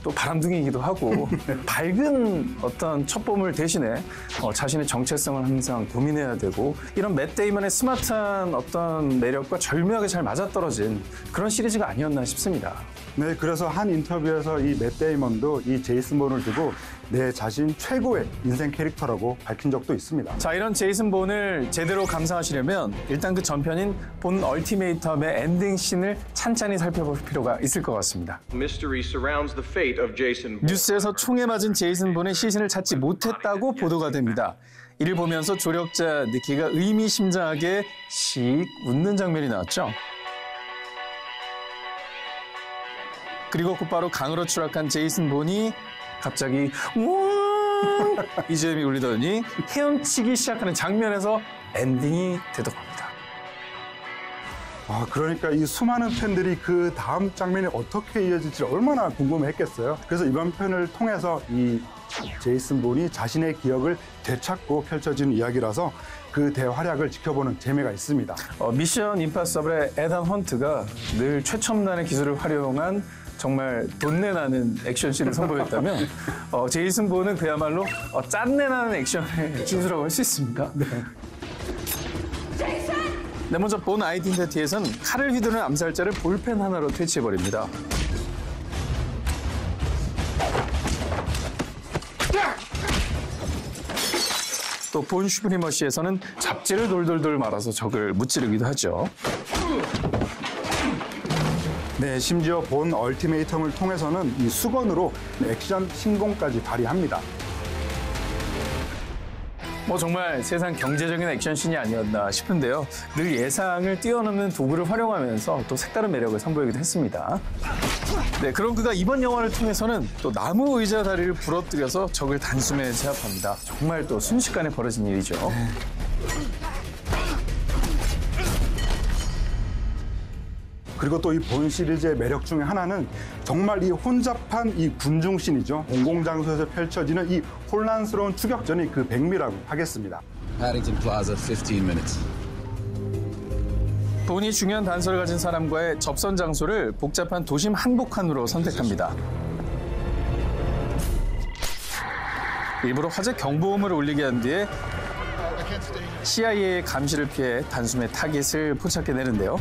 S8: 또 바람둥이이기도 하고 밝은 어떤 첩보물 대신에 자신의 정체성을 항상 고민해야 되고 이런 맷 데이먼의 스마트한 어떤 매력과 절묘하게 잘 맞아떨어진 그런 시리즈가 아니었나 싶습니다.
S11: 네, 그래서 한 인터뷰에서 이 맷 데이먼도 이 제이슨 본을 두고 내 자신 최고의 인생 캐릭터라고 밝힌 적도 있습니다.
S8: 자, 이런 제이슨 본을 제대로 감상하시려면 일단 그 전편인 본 얼티메이텀의 엔딩 씬을 찬찬히 살펴볼 필요가 있을 것 같습니다. 뉴스에서 총에 맞은 제이슨 본의 시신을 찾지 못했다고 보도가 됩니다. 이를 보면서 조력자 니키가 의미심장하게 씩 웃는 장면이 나왔죠. 그리고 곧바로 강으로 추락한 제이슨 본이 갑자기 BGM이 울리더니 헤엄치기 시작하는 장면에서 엔딩이 되더랍니다.
S11: 그러니까 이 수많은 팬들이 그 다음 장면이 어떻게 이어질지 얼마나 궁금했겠어요. 그래서 이번 편을 통해서 이 제이슨 본이 자신의 기억을 되찾고 펼쳐지는 이야기라서 그 대활약을 지켜보는 재미가 있습니다.
S8: 미션 임파서블의 에단 헌트가 늘 최첨단의 기술을 활용한 정말 돈내나는 액션씬을 선보였다면 제이슨 본은 그야말로 짠내나는 액션의 진수라고 할 수 있습니다. 네, 먼저 본 아이덴티티에서는 칼을 휘두르는 암살자를 볼펜 하나로 퇴치해버립니다. 또 본 슈프리머시에서는 잡지를 돌돌돌 말아서 적을 무찌르기도 하죠.
S11: 네, 심지어 본 얼티메이텀을 통해서는 이 수건으로 액션 신공까지 발휘합니다.
S8: 정말 세상 경제적인 액션씬이 아니었나 싶은데요. 늘 예상을 뛰어넘는 도구를 활용하면서 또 색다른 매력을 선보이기도 했습니다. 네, 그럼 그가 이번 영화를 통해서는 또 나무 의자 다리를 부러뜨려서 적을 단숨에 제압합니다. 정말 또 순식간에 벌어진 일이죠.
S11: 그리고 또 이 본 시리즈의 매력 중에 하나는 정말 이 혼잡한 이 군중씬이죠. 공공장소에서 펼쳐지는 이 혼란스러운 추격전이 그 백미라고 하겠습니다.
S1: Paddington Plaza, 15 minutes.
S8: 본이 중요한 단서를 가진 사람과의 접선 장소를 복잡한 도심 한복판으로 선택합니다. 일부러 화재 경보음을 울리게 한 뒤에 CIA의 감시를 피해 단숨에 타깃을 포착해 내는데요.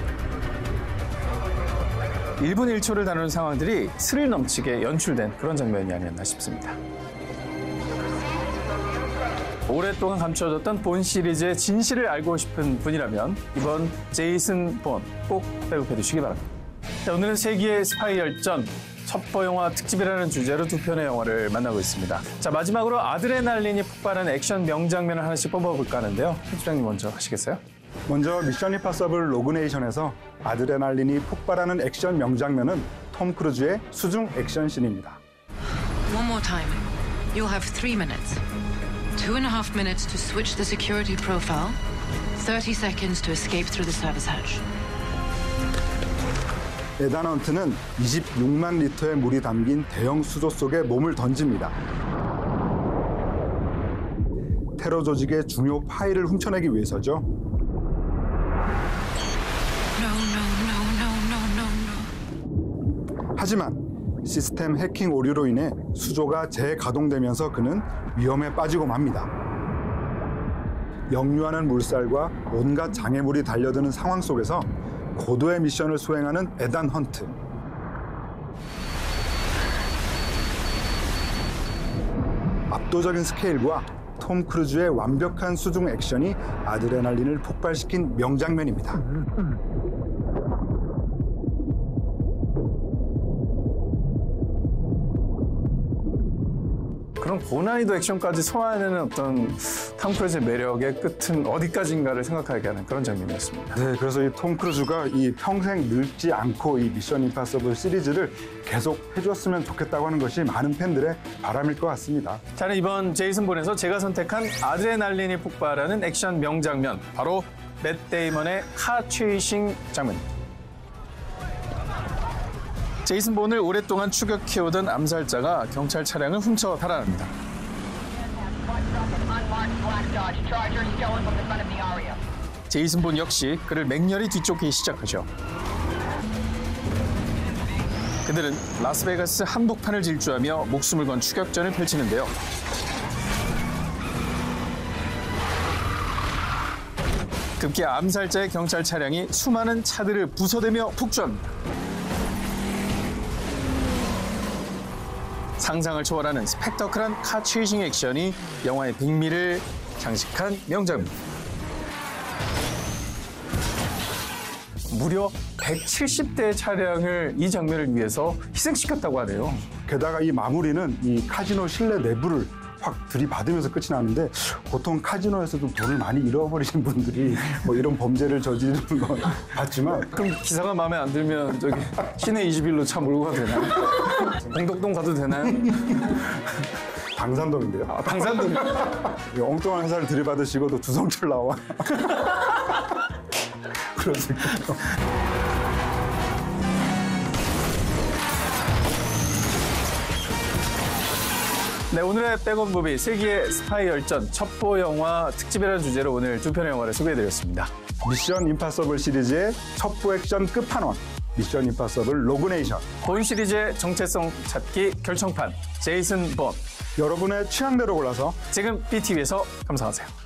S8: 1분 1초를 다루는 상황들이 스릴 넘치게 연출된 그런 장면이 아니었나 싶습니다. 오랫동안 감춰졌던 본 시리즈의 진실을 알고 싶은 분이라면 이번 제이슨 본 꼭 배급해 두시기 바랍니다. 자, 오늘은 세기의 스파이 열전 첩보 영화 특집이라는 주제로 두 편의 영화를 만나고 있습니다. 자, 마지막으로 아드레날린이 폭발하는 액션 명장면을 하나씩 뽑아볼까 하는데요. 편집장님 먼저 하시겠어요?
S11: 먼저 미션 임파서블 로그네이션에서 아드레날린이 폭발하는 액션 명장면은 톰 크루즈의 수중 액션씬입니다.
S3: One more time. You'll have 3 minutes. 2.5 minutes to switch the security profile. 30 seconds to escape through the service hatch.
S11: 에단 헌트는 26만 리터의 물이 담긴 대형 수조 속에 몸을 던집니다. 테러 조직의 중요 파일을 훔쳐내기 위해서죠. 하지만 시스템 해킹 오류로 인해 수조가 재가동되면서 그는 위험에 빠지고 맙니다. 역류하는 물살과 온갖 장애물이 달려드는 상황 속에서 고도의 미션을 수행하는 에단 헌트. 압도적인 스케일과 톰 크루즈의 완벽한 수중 액션이 아드레날린을 폭발시킨 명장면입니다.
S8: 그런 고난이도 액션까지 소화해내는 어떤 톰 크루즈의 매력의 끝은 어디까지인가를 생각하게 하는 그런 장면이었습니다.
S11: 네, 그래서 이 톰 크루즈가 이 평생 늙지 않고 이 미션 임파서블 시리즈를 계속 해줬으면 좋겠다고 하는 것이 많은 팬들의 바람일 것 같습니다.
S8: 자, 이번 제이슨 본에서 제가 선택한 아드레날린이 폭발하는 액션 명장면, 바로 맷 데이먼의 카 체이싱 장면입니다. 제이슨 본을 오랫동안 추격해오던 암살자가 경찰 차량을 훔쳐 달아납니다. 제이슨 본 역시 그를 맹렬히 뒤쫓기 시작하죠. 그들은 라스베가스 한복판을 질주하며 목숨을 건 추격전을 펼치는데요. 급기야 암살자의 경찰 차량이 수많은 차들을 부숴대며 폭주합니다. 상상을 초월하는 스펙터클한 카 체이싱 액션이 영화의 백미를 장식한 명장면입니다. 무려 170대의 차량을 이 장면을 위해서 희생시켰다고 하네요.
S11: 게다가 이 마무리는 이 카지노 실내 내부를 확 들이받으면서 끝이 나는데, 보통 카지노에서도 돈을 많이 잃어버리신 분들이 뭐 이런 범죄를 저지르는 건 봤지만,
S8: 그럼 기사가 마음에 안 들면 저기 시내 21로 차 몰고 가도 되나요? 공덕동 가도 되나요?
S11: 당산동인데요.
S8: 아, 당산동.
S11: 엉뚱한 회사를 들이받으시고도 두성철 나와. 그럴 수 있군요.
S8: 네, 오늘의 백업 무비 세기의 스파이 열전 첩보 영화 특집이라는 주제로 오늘 두 편의 영화를 소개해드렸습니다.
S11: 미션 임파서블 시리즈의 첩보 액션 끝판왕, 미션 임파서블 로그네이션.
S8: 본 시리즈의 정체성 찾기 결정판, 제이슨 본.
S11: 여러분의 취향대로 골라서
S8: 지금 BTV에서 감상하세요.